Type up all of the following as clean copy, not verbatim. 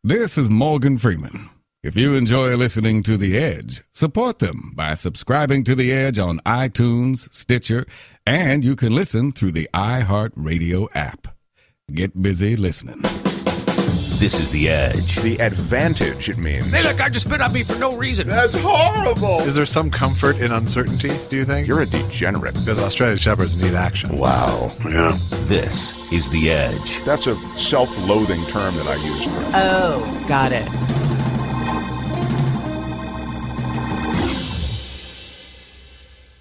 This is Morgan Freeman. If you enjoy listening to The Edge, support them by subscribing to The Edge on iTunes, Stitcher, and you can listen through the iHeart Radio app. Get busy listening. This is The Edge. The advantage it means. Hey, look, I just spit on me for no reason. That's horrible. Is there some comfort in uncertainty, do you think? You're a degenerate. Because Australian Shepherds need action. Wow. Yeah. This is The Edge. That's a self-loathing term that I use. Oh, got it.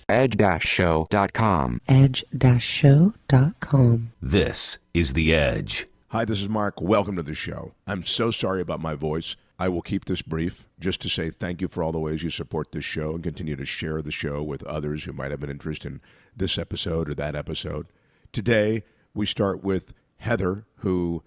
edge-show.com. edge-show.com. This is The Edge. Hi, this is Mark. Welcome to the show. I'm so sorry about my voice. I will keep this brief just to say thank you for all the ways you support this show and continue to share the show with others who might have an interest in this episode or that episode. Today, we start with Heather, who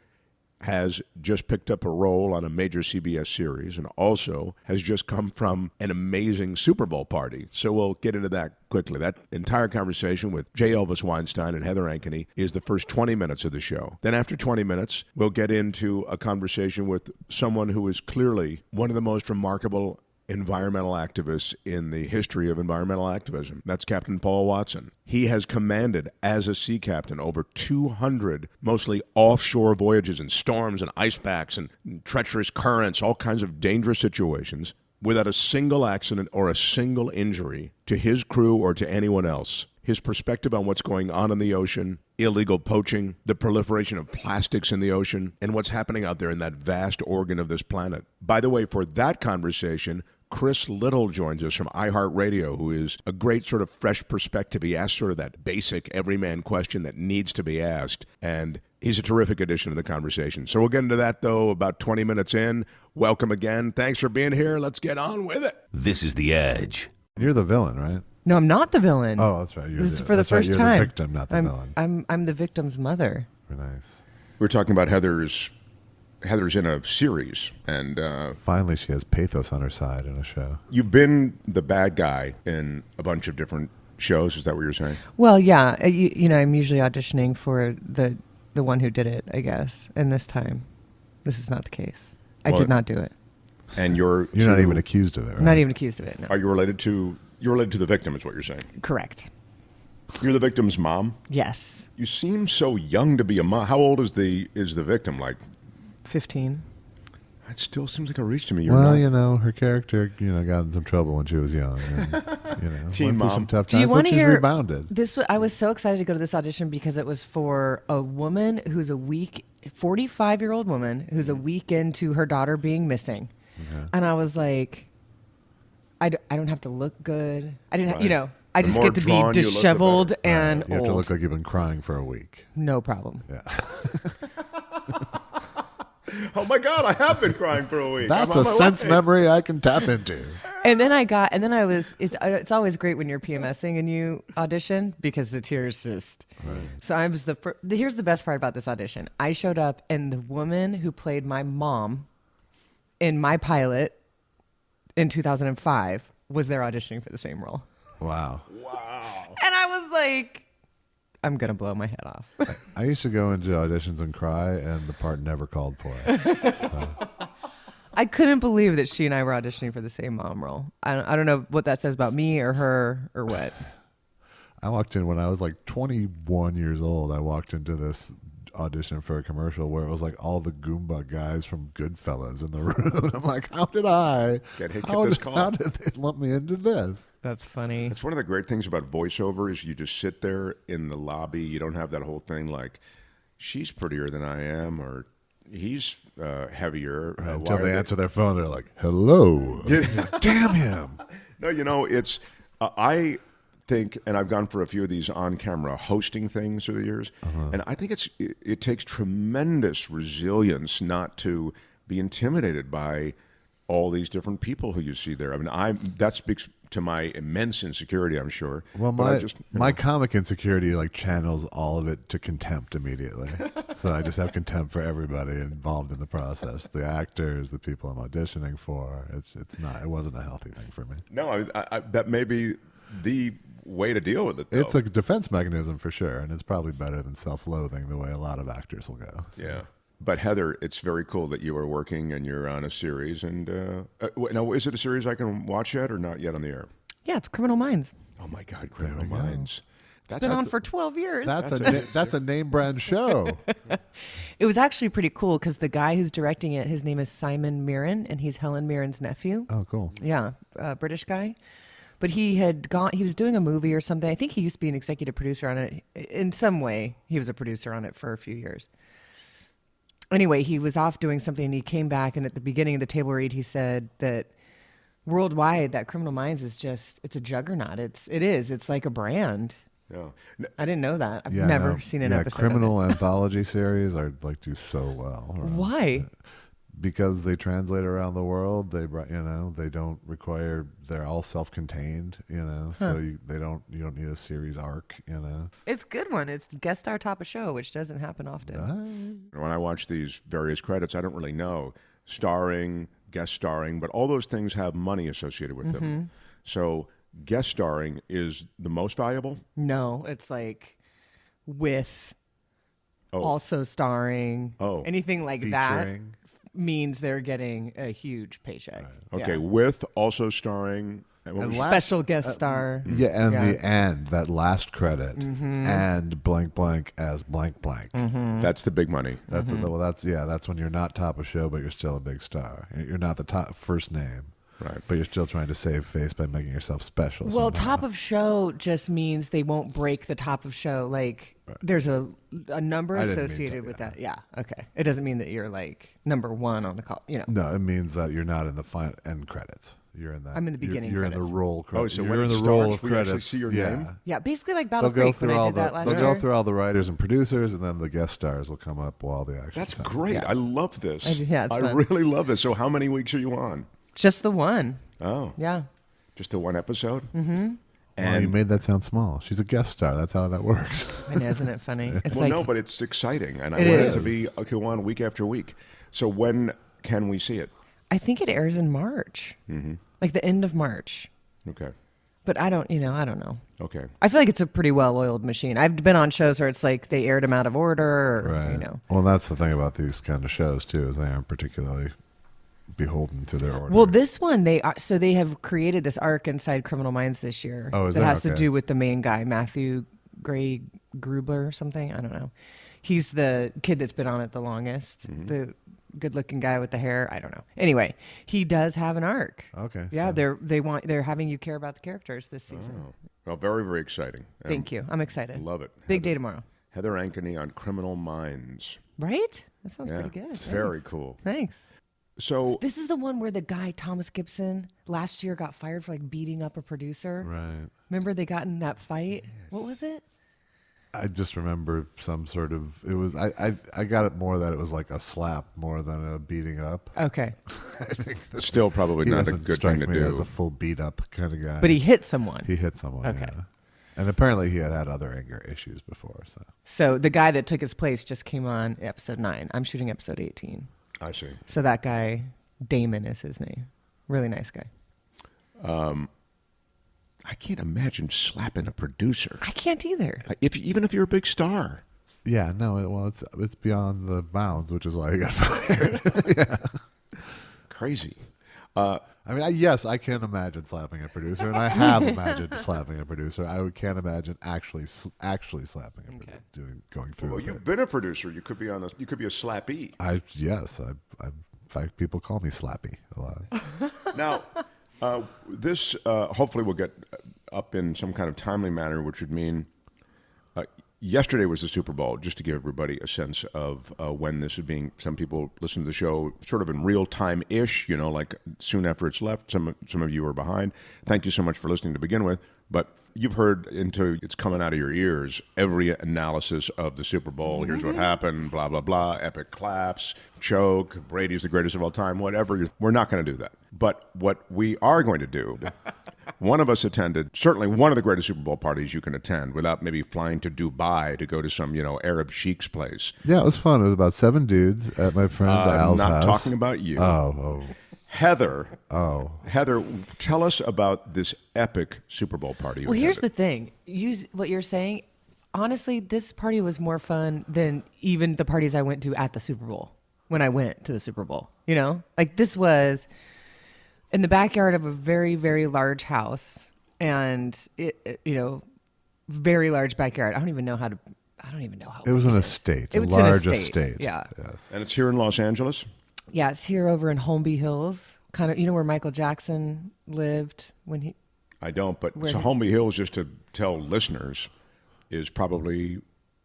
has just picked up a role on a major CBS series and also has just come from an amazing Super Bowl party. So we'll get into that quickly. That entire conversation with J. Elvis Weinstein and Heather Ankeny is the first 20 minutes of the show. Then after 20 minutes, we'll get into a conversation with someone who is clearly one of the most remarkable environmental activists in the history of environmental activism. That's Captain Paul Watson. He has commanded, as a sea captain, over 200 mostly offshore voyages in storms and ice packs and treacherous currents, all kinds of dangerous situations, without a single accident or a single injury to his crew or to anyone else. His perspective on what's going on in the ocean, illegal poaching, the proliferation of plastics in the ocean, and what's happening out there in that vast organ of this planet. By the way, for that conversation, Chris Little joins us from iHeart Radio, who is a great sort of fresh perspective. He asks sort of that basic everyman question that needs to be asked, and he's a terrific addition to the conversation. So we'll get into that, though, about 20 minutes in. Welcome again. Thanks for being here. Let's get on with it. This is The Edge. You're the villain, right? No, I'm not the villain. Oh, that's right. This is for the first time. You're the victim, not the villain. I'm the victim's mother. Very nice. We're talking about Heather's in a series, and finally she has pathos on her side in a show. You've been the bad guy in a bunch of different shows. Is that what you're saying? Well, yeah. You know, I'm usually auditioning for the one who did it, I guess. And this time, this is not the case. I did not do it. And you're not even accused of it, right? Not even accused of it, no. Are you related to... You're related to the victim, is what you're saying? Correct. You're the victim's mom? Yes. You seem so young to be a mom. How old is the victim? Like 15. That still seems like a reach to me. You're well, not... you know, her character, got in some trouble when she was young. And, Teen mom. Some tough times, do you want to hear? Rebounded. I was so excited to go to this audition because it was for a woman who's 45-year-old woman who's a week into her daughter being missing, and I was like, I don't have to look good. I didn't, right. I just get to be disheveled and you have old. to look like you've been crying for a week. No problem. Yeah. Oh my God, I have been crying for a week. That's a sense memory I can tap into. It's always great when you're PMSing and you audition because the tears just. Right. So I was here's the best part about this audition. I showed up and the woman who played my mom in my pilot in 2005 was there auditioning for the same role. Wow. And I was like, I'm going to blow my head off. I used to go into auditions and cry, and the part never called for it. So. I couldn't believe that she and I were auditioning for the same mom role. I don't know what that says about me or her or what. I walked in when I was like 21 years old. I walked into this audition for a commercial where it was like all the Goomba guys from Goodfellas in the room. I'm like, how did this call? How did they lump me into this? That's funny. It's one of the great things about voiceover is you just sit there in the lobby. You don't have that whole thing like, she's prettier than I am, or he's heavier. Right, until they answer their phone, they're like, hello. Damn him. No, it's, I think, and I've gone for a few of these on-camera hosting things through the years, and I think it takes tremendous resilience not to be intimidated by all these different people who you see there. I mean, that speaks to my immense insecurity, I'm sure. Well, my comic insecurity channels all of it to contempt immediately. So I just have contempt for everybody involved in the process, the actors, the people I'm auditioning for. It wasn't a healthy thing for me. No, I that may be the way to deal with it, though. It's a defense mechanism for sure, and it's probably better than self-loathing the way a lot of actors will go. So. Yeah. But Heather, it's very cool that you are working and you're on a series. And now, is it a series I can watch yet or not yet on the air? Yeah, it's Criminal Minds. Oh my God, Criminal Minds! It's been on for 12 years. That's a name brand show. It was actually pretty cool because the guy who's directing it, his name is Simon Mirren, and he's Helen Mirren's nephew. Oh, cool. Yeah, British guy. But he was doing a movie or something. I think he used to be an executive producer on it. In some way, he was a producer on it for a few years. Anyway, he was off doing something and he came back, and at the beginning of the table read, he said that worldwide, that Criminal Minds is it's a juggernaut. It's like a brand. Yeah. I didn't know that. I've never seen an episode criminal of it. anthology series are do so well. Why? Because they translate around the world. They don't require. They're all self-contained. So you don't need a series arc. It's a good one. It's guest star top of show, which doesn't happen often. When I watch these various credits, I don't really know starring, guest starring, but all those things have money associated with them. So guest starring is the most valuable? No, it's like with also starring. Anything like Featuring. that means they're getting a huge paycheck. Right. Okay, Yeah. with also starring. Special guest star. That last credit and blank blank as blank blank. That's the big money. That's when you're not top of show, but you're still a big star. You're not the top first name. Right. But you're still trying to save face by making yourself special. Well, somehow. top of show just means they won't break the top of show. Like there's a number I didn't mean associated to, with yeah. that. Yeah. Okay. It doesn't mean that you're like number one on the call. No, it means that you're not in the end credits. You're in that. I'm in the beginning You're in credits. the roll. So you're when in it the roll starts, of we credits. actually see your name? Yeah. Basically like They'll Battle go Creek through when I all did that last they'll year. go through all the writers and producers, and then the guest stars will come up while the action. That's great. I love this. Yeah, it's I fun. really love this. So how many weeks are you on? Just the one. Oh. Yeah. Just the one episode? Mm-hmm. And you made that sound small. She's a guest star. That's how that works. I know, isn't it funny? It's well, like, no, but it's exciting, and I It want it is. to be on week after week. So when can we see it? I think it airs in March, like the end of March. Okay. But I don't know. Okay. I feel like it's a pretty well-oiled machine. I've been on shows where it's like they aired them out of order, or, Right. Well, that's the thing about these kind of shows too, is they aren't particularly beholden to their order. Well, this one they have created this arc inside Criminal Minds this year is that there? has to Okay. do with the main guy, Matthew Gray Grubler or something. I don't know. He's the kid that's been on it the longest. The good-looking guy with the hair. I don't know. Anyway, he does have an arc. Okay. Yeah, so- they're having you care about the characters this season. Oh. Well, very, very exciting. Thank you. I'm excited. Love it. Big day tomorrow. Heather Ankeny on Criminal Minds. Right? That sounds Yeah, pretty good. very Thanks. cool. Thanks. So This is the one where the guy, Thomas Gibson, last year got fired for like beating up a producer. Right. Remember they got in that fight? What was it? I just remember some sort of. It was. I got it more that it was like a slap more than a beating up. Okay. I think still probably he not a doesn't good strike thing to me as do. a full beat up kind of guy. But he hit someone. He hit someone. Okay. Yeah. And apparently he had other anger issues before. So the guy that took his place just came on episode 9. I'm shooting episode 18. I see. So that guy, Damon is his name. Really nice guy. I can't imagine slapping a producer. I can't either. Even if you're a big star. Yeah. No. It's beyond the bounds, which is why he got fired. Yeah. Crazy. I mean, yes, I can imagine slapping a producer, and I have imagined slapping a producer. I can't imagine actually slapping a producer, going through. Well, with you've it. been a producer. You could be a slappee. In fact, people call me Slappy a lot. Now, this hopefully will get up in some kind of timely manner, which would mean yesterday was the Super Bowl, just to give everybody a sense of when this is being. Some people listen to the show sort of in real time-ish, like soon after it's left. Some of you are behind. Thank you so much for listening to begin with. But you've heard into it's coming out of your ears every analysis of the Super Bowl. Here's what happened, blah, blah, blah, epic claps, choke, Brady's the greatest of all time, whatever. We're not going to do that. But what we are going to do, one of us attended, certainly one of the greatest Super Bowl parties you can attend without maybe flying to Dubai to go to some, Arab sheik's place. Yeah, it was fun. It was about 7 dudes at my friend Al's house. Not talking about you. Oh. Heather. Oh. Heather, tell us about this epic Super Bowl party. Well, here's the thing. What you're saying, honestly, this party was more fun than even the parties I went to at the Super Bowl. when I went to the Super Bowl. You know, like this was in the backyard of a very, very large house, and very large backyard. I don't even know how. It was an estate. It was a large an estate. Yeah. Yes. And it's here in Los Angeles? Yeah, it's here over in Holmby Hills, kind of, where Michael Jackson lived when he... I don't, but so Holmby Hills, just to tell listeners, is probably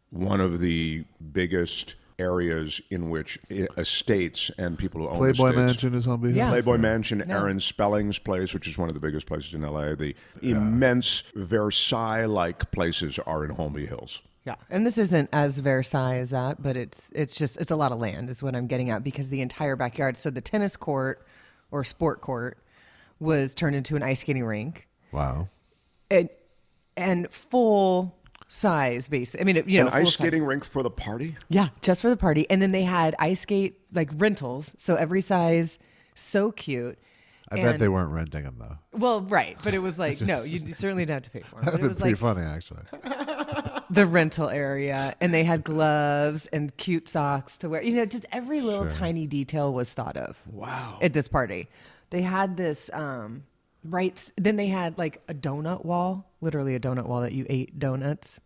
one of the biggest areas in which estates and people who own Playboy estates... Mansion is Holmby Hills? Yeah. Playboy Mansion, Aaron Spelling's place, which is one of the biggest places in L.A. The immense Versailles-like places are in Holmby Hills. Yeah, and this isn't as Versailles as that, but it's a lot of land is what I'm getting at, because the entire backyard, so the tennis court or sport court was turned into an ice skating rink. Wow. And full size, basically. I mean, An ice skating rink for the party? Yeah, just for the party. And then they had ice skate like rentals, so every size, so cute. I bet they weren't renting them though. Well, right, but it was like no, you certainly didn't have to pay for them. That But would it be was pretty like funny, actually. the rental area, and they had gloves and cute socks to wear. Just every little tiny detail was thought of. Wow. At this party, they had this then they had like a donut wall, literally a donut wall that you ate donuts.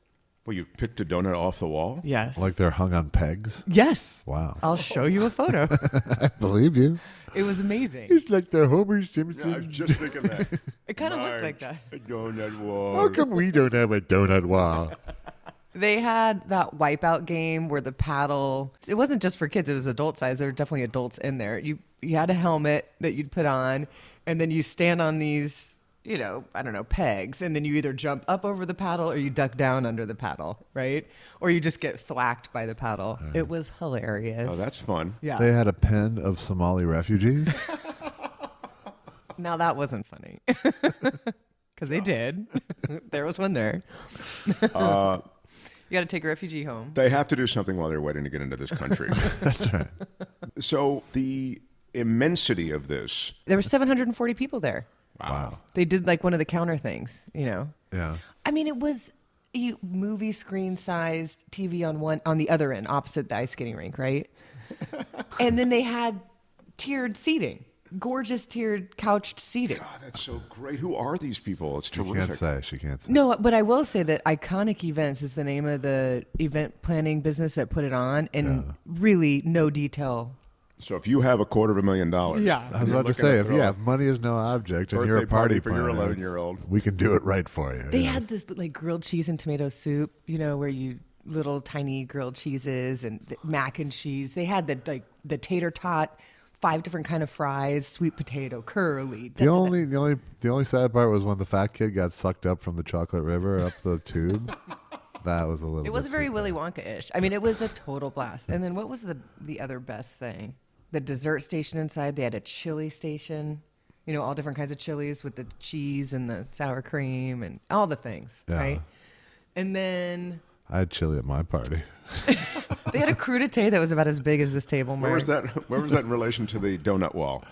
Well, you picked a donut off the wall? Yes. Like they're hung on pegs? Yes. Wow. I'll show you a photo. I believe you. It was amazing. It's like the Homer Simpson. Yeah, I was just thinking that. It kind of looked like that. A donut wall. How come we don't have a donut wall? They had that wipeout game where the paddle, it wasn't just for kids, it was adult size. There were definitely adults in there. You had a helmet that you'd put on, and then you stand on these, pegs, and then you either jump up over the paddle or you duck down under the paddle, right? Or you just get thwacked by the paddle. It was hilarious. Oh, that's fun. Yeah. They had a pen of Somali refugees. Now that wasn't funny. Because they did. There was one there. You got to take a refugee home. They have to do something while they're waiting to get into this country. That's right. So the immensity of this. There were 740 people there. Wow. They did like one of the counter things, Yeah. I mean, it was a movie screen sized TV on the other end, opposite the ice skating rink, right? And then they had tiered seating, gorgeous tiered couched seating. God, that's so great. Who are these people? It's She terrific. can't say. She can't say. No, but I will say that Iconic Events is the name of the event planning business that put it on, and really no detail. So if you have $250,000, Yeah. I was about to say, if money is no object and you're a birthday party party for your planner, 11-year-old, we can do it right for you. They yes. had this like grilled cheese and tomato soup, where you little tiny grilled cheeses and the mac and cheese. They had the tater tot, 5 different kind of fries, sweet potato, curly. The only sad part was when the fat kid got sucked up from the chocolate river up the tube. That was a little. It was bit very too Willy bad. Wonka-ish. I mean, it was a total blast. And then what was the other best thing? The dessert station inside. They had a chili station. All different kinds of chilies with the cheese and the sour cream and all the things, Yeah. right? And then I had chili at my party. they had a crudité that was about as big as this table. where Mark. was that? Where was that in relation to the donut wall?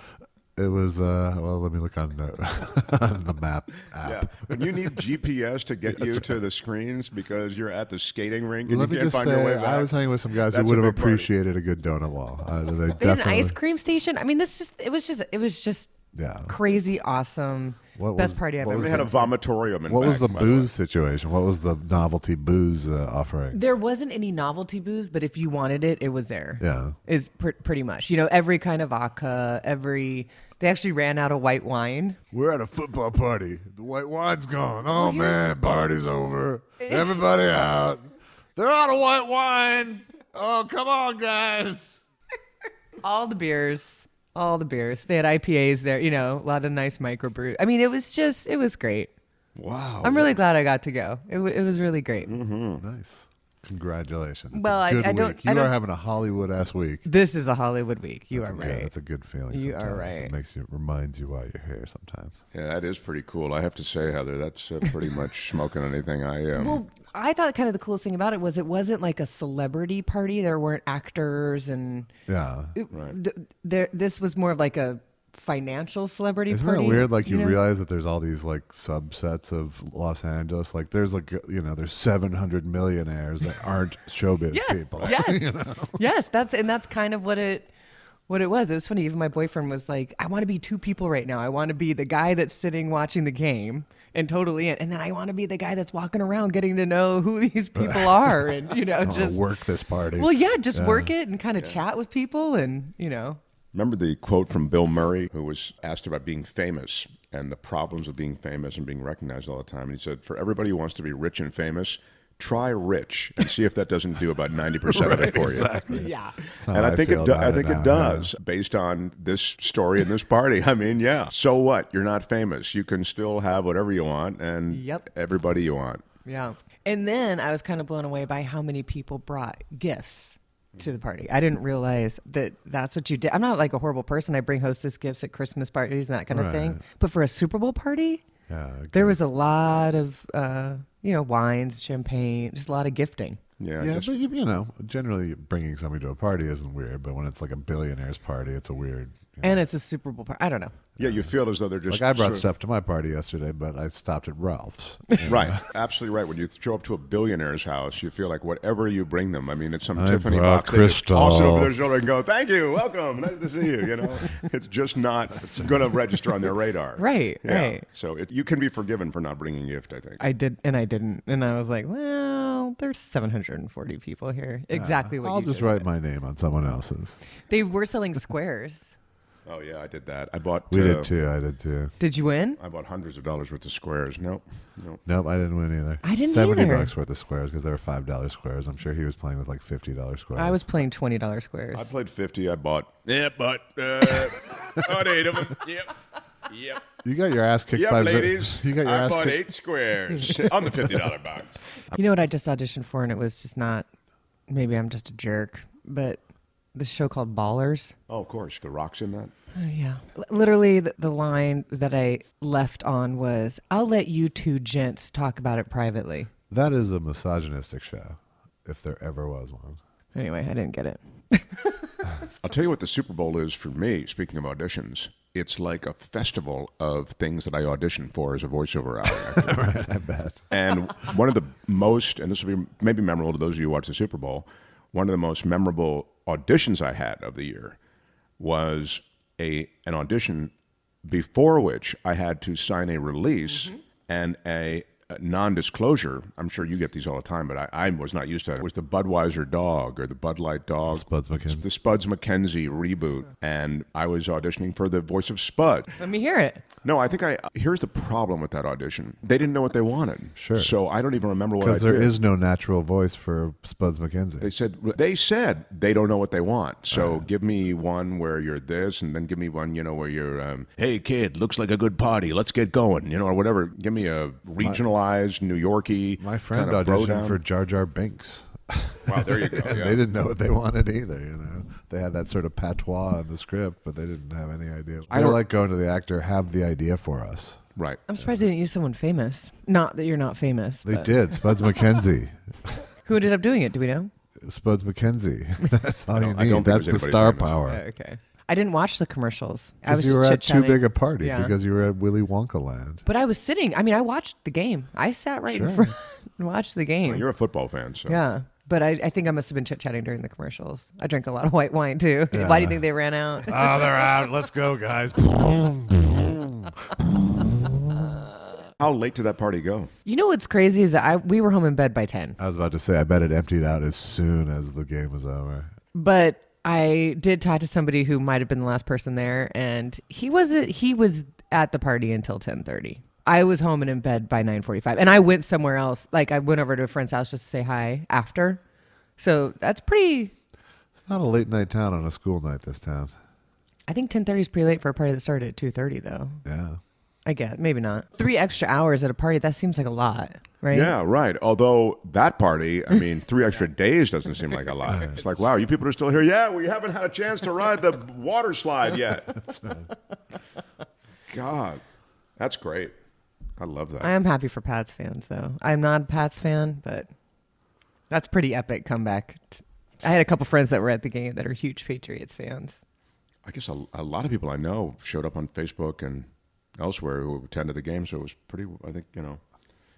It was let me look on the map app. Yeah, when you need GPS to get you to the screens because you're at the skating rink and Let you me can't just find your way say, back. I was hanging with some guys That's who would a have big party. appreciated a good donut wall. They They had an definitely, ice cream station. I mean, it was just yeah. crazy awesome. Best party I've ever They had a been to. vomitorium in What was back, the by way. booze situation? What was the novelty booze offering? There wasn't any novelty booze, but if you wanted it, it was there. Yeah. Is pretty much. Every kind of vodka, they actually ran out of white wine. We're at a football party. The white wine's gone. Oh man, party's over. Everybody out. They're out of white wine. Oh, come on, guys. All the beers. They had IPAs there, a lot of nice microbrew. I mean, it was great. Wow. I'm really glad I got to go. It was really great. Nice. Congratulations. It's Well, a good I don't- week. You I don't- are having a Hollywood-ass week. This is a Hollywood week. You That's are good. right. That's a good feeling. You are sometimes. right. It reminds you why you're here sometimes. Yeah, that is pretty cool. I have to say, Heather, that's pretty much smoking anything. Well, I thought kind of the coolest thing about it was it wasn't like a celebrity party. There weren't actors and Yeah. Right. this was more of like a financial celebrity Isn't party. that weird? Like you know? realize that there's all these like subsets of Los Angeles. Like there's like there's 700 millionaires that aren't showbiz people. Yes, yes. That's kind of what it was. It was funny. Even my boyfriend was like, "I want to be two people right now. I want to be the guy that's sitting watching the game and totally in, and then I want to be the guy that's walking around getting to know who these people are, and I just wanna work this party. Well, yeah, just work it and kind of chat with people, and Remember the quote from Bill Murray, who was asked about being famous and the problems of being famous and being recognized all the time. And he said, for everybody who wants to be rich and famous, try rich and see if that doesn't do about 90% of it for you. yeah. And I think it does, based on this story and this party. I mean, yeah. So what? You're not famous. You can still have whatever you want and everybody you want. Yeah. And then I was kind of blown away by how many people brought gifts to the party. I didn't realize that that's what you did. I'm not like a horrible person. I bring hostess gifts at Christmas parties and that kind of thing. But for a Super Bowl party, there was a lot of, wines, champagne, just a lot of gifting. Yeah, but generally bringing somebody to a party isn't weird, but when it's like a billionaire's party, it's a weird. And it's a Super Bowl party. I don't know. Yeah, you feel as though they're just... Like I brought stuff to my party yesterday, but I stopped at Ralph's. Right, absolutely right. When you show up to a billionaire's house, you feel like whatever you bring them, I mean, it's some Tiffany box. They just toss it over their shoulder and go, thank you, welcome, nice to see you, It's just not going to register on their radar. Right, right. So you can be forgiven for not bringing a gift, I think. I did, and I didn't. And I was like, well, there's 740 people here. Exactly what I'll you just write my name on someone else's. They were selling squares. Oh, yeah, I did that. I bought... We did too. I did too. Did you win? I bought hundreds of dollars worth of squares. Nope, I didn't win either. I didn't $70 either. worth of squares because they were $5 squares. I'm sure he was playing with like $50 squares. I was playing $20 squares. I played 50. I bought... Yeah, but... about 8 of them. Yep. You got your ass kicked by... ladies. You got your I ass bought kicked. 8 squares on the $50 box. You know what I just auditioned for, and it was just not... Maybe I'm just a jerk, but this show called Ballers. Oh, of course. The Rock's in that. Yeah. Literally, the line that I left on was, I'll let you two gents talk about it privately. That is a misogynistic show, if there ever was one. Anyway, I didn't get it. I'll tell you what the Super Bowl is for me, speaking of auditions. It's like a festival of things that I auditioned for as a voiceover actor. Right, I bet. And one of the most, and this will be maybe memorable to those of you who watch the Super Bowl, one of the most memorable auditions I had of the year was an audition before which I had to sign a release and a non-disclosure. I'm sure you get these all the time, but I was not used to it. It was the Budweiser dog or the Bud Light dog. Spuds MacKenzie. The Spuds MacKenzie reboot. And I was auditioning for the voice of Spud. Let me hear it. No, here's the problem with that audition. They didn't know what they wanted. Sure. So I don't even remember what I did. Because there is no natural voice for Spuds MacKenzie. They said they don't know what they want. So give me one where you're this, and then give me one, where you're, hey kid, looks like a good party. Let's get going, or whatever. Give me a regionalized, New Yorkie. My friend kind of auditioned for Jar Jar Binks. Wow, there you go. Yeah. They didn't know what they wanted either, They had that sort of patois in the script, but they didn't have any idea. I don't like going to the actor, have the idea for us. Right. I'm surprised they didn't use someone famous. Not that you're not famous. They did. Spuds MacKenzie. Who ended up doing it? Do we know? Spuds MacKenzie. That's all you I need. don't think That's there's the anybody star famous. power. Okay. I didn't watch the commercials. I was Because you were at too chit-chatting. big a party. Yeah. Because you were at Willy Wonka land. But I was sitting. I mean, I watched the game. I sat right in front and watched the game. Well, you're a football fan, so. Yeah. But I think I must have been chit-chatting during the commercials. I drank a lot of white wine, too. Why do you think they ran out? Oh, they're out. Let's go, guys. How late did that party go? You know what's crazy is that we were home in bed by 10. I was about to say, I bet it emptied out as soon as the game was over. But I did talk to somebody who might have been the last person there, and he was at the party until 10:30. I was home and in bed by 9:45, and I went somewhere else. Like I went over to a friend's house just to say hi after. So that's pretty. It's not a late night town on a school night, this town. I think 10:30 is pretty late for a party that started at 2:30, though. Yeah. I guess maybe not. 3 extra hours at a party, that seems like a lot, right? Yeah, right. Although that party, 3 extra days doesn't seem like a lot. It's like, wow, you people are still here. Yeah, we haven't had a chance to ride the water slide yet. God, that's great. I love that. I am happy for Pats fans, though. I'm not a Pats fan, but that's pretty epic comeback. I had a couple friends that were at the game that are huge Patriots fans. I guess a lot of people I know showed up on Facebook and elsewhere who attended the game. So it was pretty. I think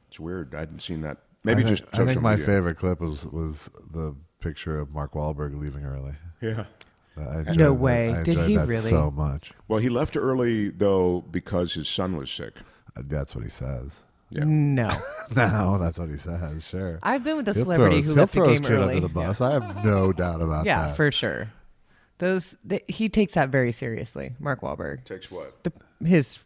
it's weird. I hadn't seen that. Maybe just social I think my media. favorite clip was the picture of Mark Wahlberg leaving early. Yeah. No way. Did he that really? So much. Well, he left early though because his son was sick. That's what he says. Yeah. No. No, that's what he says. Sure. I've been with a He'll celebrity who left the throw his game kid early. under the bus. I have no doubt about Yeah, that. for sure. He takes that very seriously. Mark Wahlberg, Takes what? his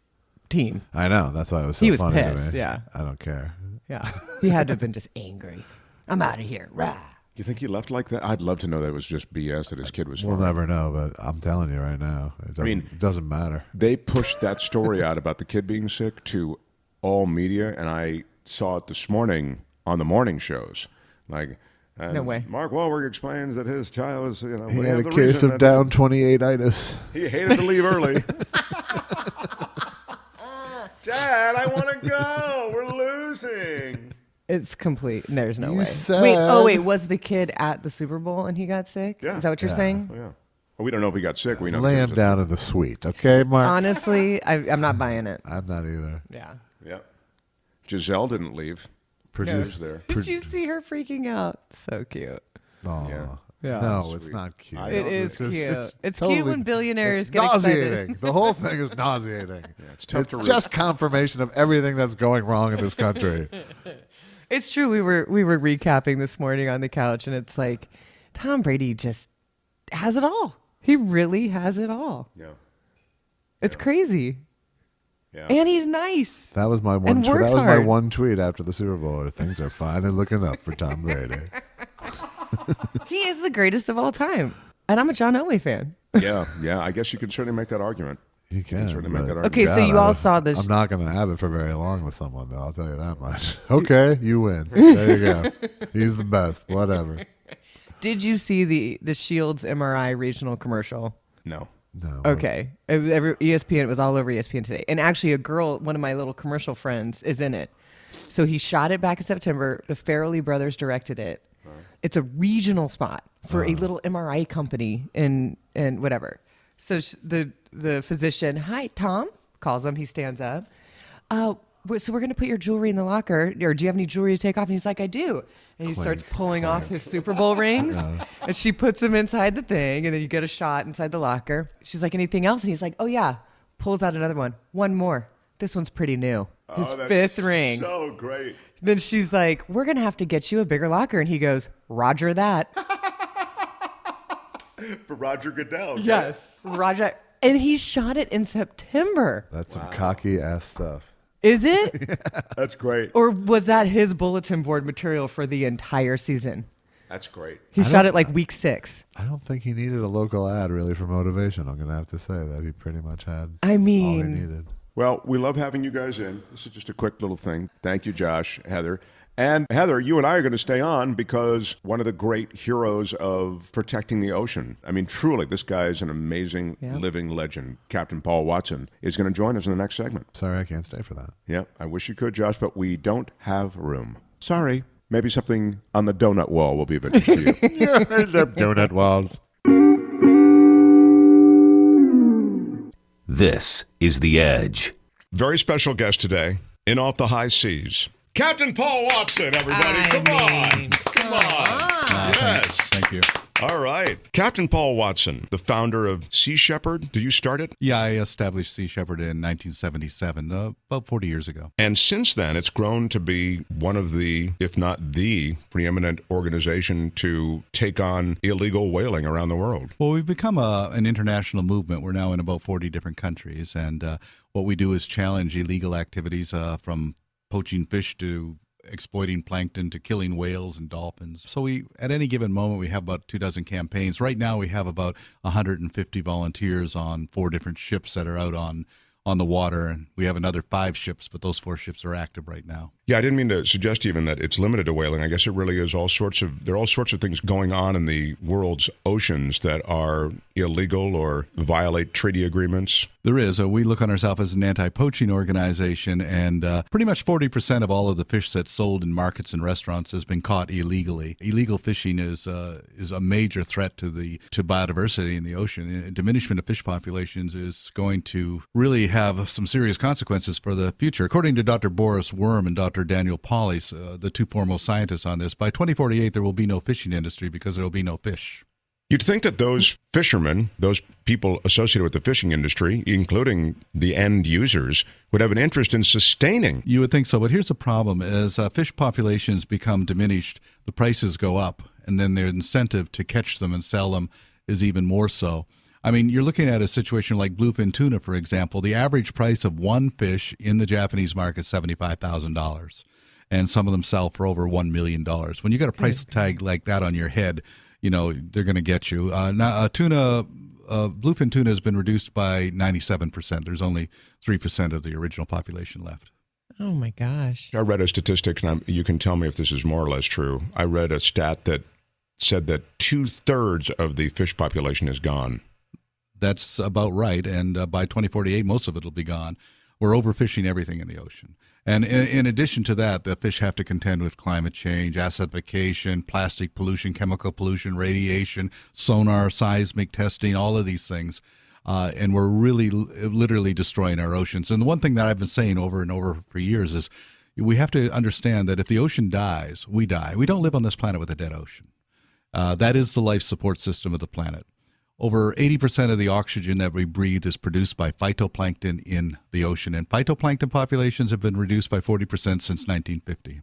team. I know. That's why it was so He was funny pissed, to me. yeah. I don't care. Yeah, he had to have been just angry. I'm out of here. Rah. You think he left like that? I'd love to know that it was just BS that his kid was We'll fine. never know, but I'm telling you right now, it doesn't matter. They pushed that story out about the kid being sick to all media, and I saw it this morning on the morning shows. Like, No way. Mark Wahlberg explains that his child was, He had a case of down 28-itis. He hated to leave early. Dad, I want to go. We're losing. It's complete. There's no You way. said- Wait, was the kid at the Super Bowl and he got sick? Yeah. Is that what you're saying? Oh, yeah. Well, we don't know if he got sick. We know. Lay him down in the suite, okay, Mark? Honestly, I'm not buying it. I'm not either. Yeah. Yeah. Giselle didn't leave. Produce there. Did you see her freaking out? So cute. Aw. Yeah. Yeah. No, it's Sweet. not cute. I It know. is just- cute. It's totally- cute when billionaires it's get nauseating. excited. The whole thing is nauseating. It's tough to read. just confirmation of everything that's going wrong in this country. It's true. We were recapping this morning on the couch, and it's like Tom Brady just has it all. He really has it all. Yeah. It's crazy, Yeah. and he's nice. That was my one. And That works was my hard. one tweet after the Super Bowl. Things are finally looking up for Tom Brady. He is the greatest of all time, and I'm a John Elway fan. Yeah. I guess you can certainly make that argument. You can certainly make but- that argument. Okay, so you all saw I'm this. not going to have it for very long with someone, though. I'll tell you that much. Okay, you win. There you go. He's the best. Whatever. Did you see the Shields MRI regional commercial? No. No. Okay, ESPN. It was all over ESPN today, and actually, a girl, one of my little commercial friends, is in it. So he shot it back in September. The Farrelly brothers directed it. It's a regional spot for a little MRI company in whatever. So the physician, hi Tom, calls him. He stands up. So we're gonna put your jewelry in the locker. Or do you have any jewelry to take off? And he's like, I do. And he starts pulling off his Super Bowl rings, and she puts them inside the thing, and then you get a shot inside the locker. She's like, anything else? And he's like, oh yeah. Pulls out another one. One more. This one's pretty new. His fifth ring. So great. Then she's like, we're going to have to get you a bigger locker. And he goes, Roger that. For Roger Goodell. Yes. Roger. And he shot it in September. That's some cocky ass stuff. Is it? That's great. Or was that his bulletin board material for the entire season? That's great. He shot it like week 6. I don't think he needed a local ad really for motivation. I'm going to have to say that he pretty much had I all he mean, needed. Well, we love having you guys in. This is just a quick little thing. Thank you, Josh, Heather. And Heather, you and I are going to stay on because one of the great heroes of protecting the ocean. I mean, truly, this guy is an amazing living legend. Captain Paul Watson is going to join us in the next segment. Sorry, I can't stay for that. Yeah, I wish you could, Josh, but we don't have room. Sorry. Maybe something on the donut wall will be of interest to you. Donut walls. This is The Edge. Very special guest today in Off the High Seas. Captain Paul Watson, everybody. Come on. Yes. Thank you. All right. Captain Paul Watson, the founder of Sea Shepherd. Did you start it? Yeah, I established Sea Shepherd in 1977, about 40 years ago. And since then, it's grown to be one of the, if not the, preeminent organization to take on illegal whaling around the world. Well, we've become an international movement. We're now in about 40 different countries, and what we do is challenge illegal activities from poaching fish to exploiting plankton to killing whales and dolphins. So we, at any given moment, we have about 24 campaigns. Right now, we have about 150 volunteers on 4 different ships that are out on the water, and we have another 5 ships, but those 4 ships are active right now. Yeah, I didn't mean to suggest even that it's limited to whaling. I guess it really is there are all sorts of things going on in the world's oceans that are illegal or violate treaty agreements. There is. We look on ourselves as an anti-poaching organization, and pretty much 40% of all of the fish that's sold in markets and restaurants has been caught illegally. Illegal fishing is a major threat to biodiversity in the ocean. Diminishment of fish populations is going to really have some serious consequences for the future. According to Dr. Boris Worm and Dr. Daniel Paulis, the two foremost scientists on this, by 2048 there will be no fishing industry because there will be no fish. You'd think that those fishermen, those people associated with the fishing industry, including the end users, would have an interest in sustaining. You would think so, but here's the problem. As fish populations become diminished, the prices go up, and then their incentive to catch them and sell them is even more so. I mean, you're looking at a situation like bluefin tuna, for example. The average price of one fish in the Japanese market is $75,000, and some of them sell for over $1 million. When you got a price tag like that on your head, you know, they're going to get you. Now, bluefin tuna has been reduced by 97%. There's only 3% of the original population left. Oh, my gosh. I read a statistic, and you can tell me if this is more or less true. I read a stat that said that 2/3 of the fish population is gone. That's about right, and by 2048, most of it will be gone. We're overfishing everything in the ocean. And in addition to that, the fish have to contend with climate change, acidification, plastic pollution, chemical pollution, radiation, sonar, seismic testing, all of these things. And we're really literally destroying our oceans. And the one thing that I've been saying over and over for years is we have to understand that if the ocean dies, we die. We don't live on this planet with a dead ocean. That is the life support system of the planet. Over 80% of the oxygen that we breathe is produced by phytoplankton in the ocean, and phytoplankton populations have been reduced by 40% since 1950.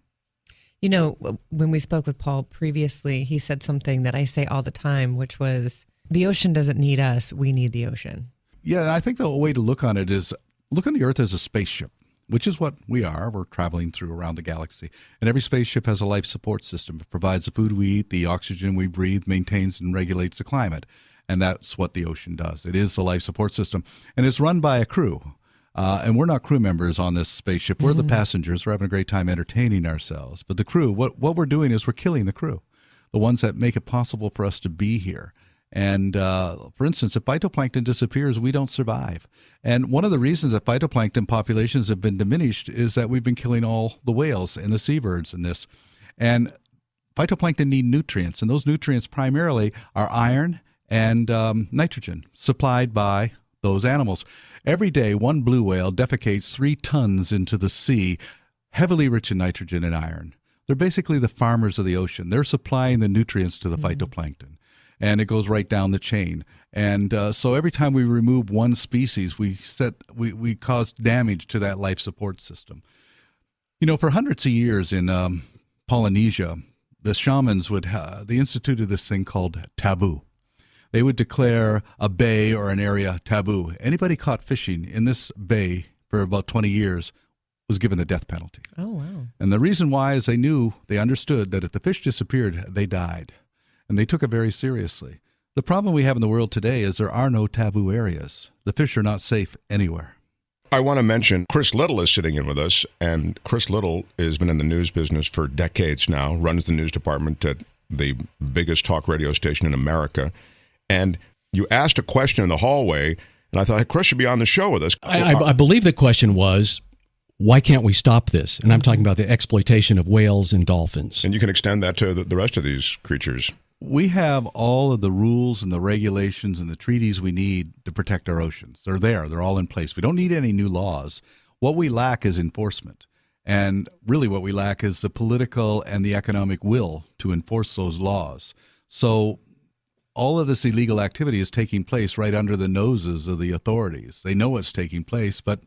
You know, when we spoke with Paul previously, he said something that I say all the time, which was, the ocean doesn't need us, we need the ocean. Yeah, and I think the way to look on it is, look on the Earth as a spaceship, which is what we are. We're traveling through around the galaxy. And every spaceship has a life support system. It provides the food we eat, the oxygen we breathe, maintains and regulates the climate. And that's what the ocean does. It is the life support system. And it's run by a crew. And we're not crew members on this spaceship. We're the passengers. We're having a great time entertaining ourselves. But the crew, what we're doing is we're killing the crew, the ones that make it possible for us to be here. And for instance, if phytoplankton disappears, we don't survive. And one of the reasons that phytoplankton populations have been diminished is that we've been killing all the whales and the seabirds in this. And phytoplankton need nutrients. And those nutrients primarily are iron and nitrogen supplied by those animals. Every day, one blue whale defecates 3 tons into the sea, heavily rich in nitrogen and iron. They're basically the farmers of the ocean. They're supplying the nutrients to the phytoplankton, and it goes right down the chain. And so every time we remove one species, we cause damage to that life support system. You know, for hundreds of years in Polynesia, the shamans they instituted this thing called taboo. They would declare a bay or an area taboo. Anybody caught fishing in this bay for about 20 years was given the death penalty. Oh, wow. And the reason why is they understood that if the fish disappeared, they died. And they took it very seriously. The problem we have in the world today is there are no taboo areas. The fish are not safe anywhere. I want to mention Chris Little is sitting in with us, and Chris Little has been in the news business for decades now, runs the news department at the biggest talk radio station in America. And you asked a question in the hallway, and I thought, hey, Chris should be on the show with us. I believe the question was, why can't we stop this? And I'm talking about the exploitation of whales and dolphins. And you can extend that to the rest of these creatures. We have all of the rules and the regulations and the treaties we need to protect our oceans. They're there. They're all in place. We don't need any new laws. What we lack is enforcement. And really what we lack is the political and the economic will to enforce those laws. So all of this illegal activity is taking place right under the noses of the authorities. They know it's taking place, but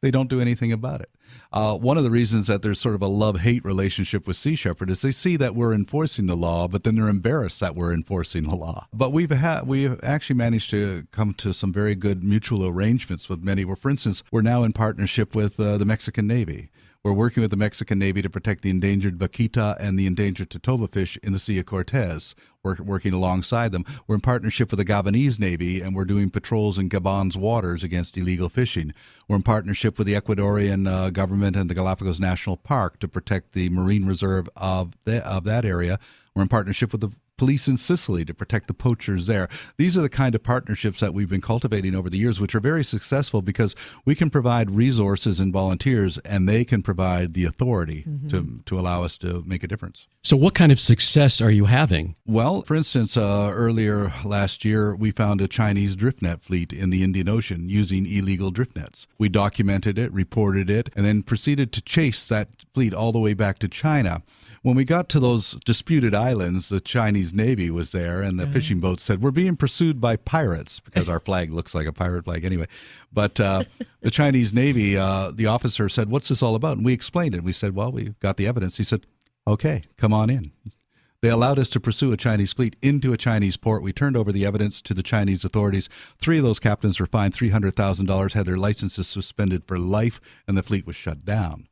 they don't do anything about it. One of the reasons that there's sort of a love-hate relationship with Sea Shepherd is they see that we're enforcing the law, but then they're embarrassed that we're enforcing the law. But we've actually managed to come to some very good mutual arrangements with many. For instance, we're now in partnership with the Mexican Navy. We're working with the Mexican Navy to protect the endangered vaquita and the endangered Tatoba fish in the Sea of Cortez. We're working alongside them. We're in partnership with the Gabonese Navy, and we're doing patrols in Gabon's waters against illegal fishing. We're in partnership with the Ecuadorian government and the Galapagos National Park to protect the marine reserve of that area. We're in partnership with the police in Sicily to protect the poachers there. These are the kind of partnerships that we've been cultivating over the years, which are very successful because we can provide resources and volunteers, and they can provide the authority to allow us to make a difference. So what kind of success are you having? Well, for instance, earlier last year, we found a Chinese drift net fleet in the Indian Ocean using illegal drift nets. We documented it, reported it, and then proceeded to chase that fleet all the way back to China. When we got to those disputed islands, the Chinese Navy was there, and the fishing boats said, we're being pursued by pirates, because our flag looks like a pirate flag anyway. But the Chinese Navy, the officer said, what's this all about? And we explained it. We said, well, we've got the evidence. He said, okay, come on in. They allowed us to pursue a Chinese fleet into a Chinese port. We turned over the evidence to the Chinese authorities. 3 of those captains were fined $300,000, had their licenses suspended for life, and the fleet was shut down.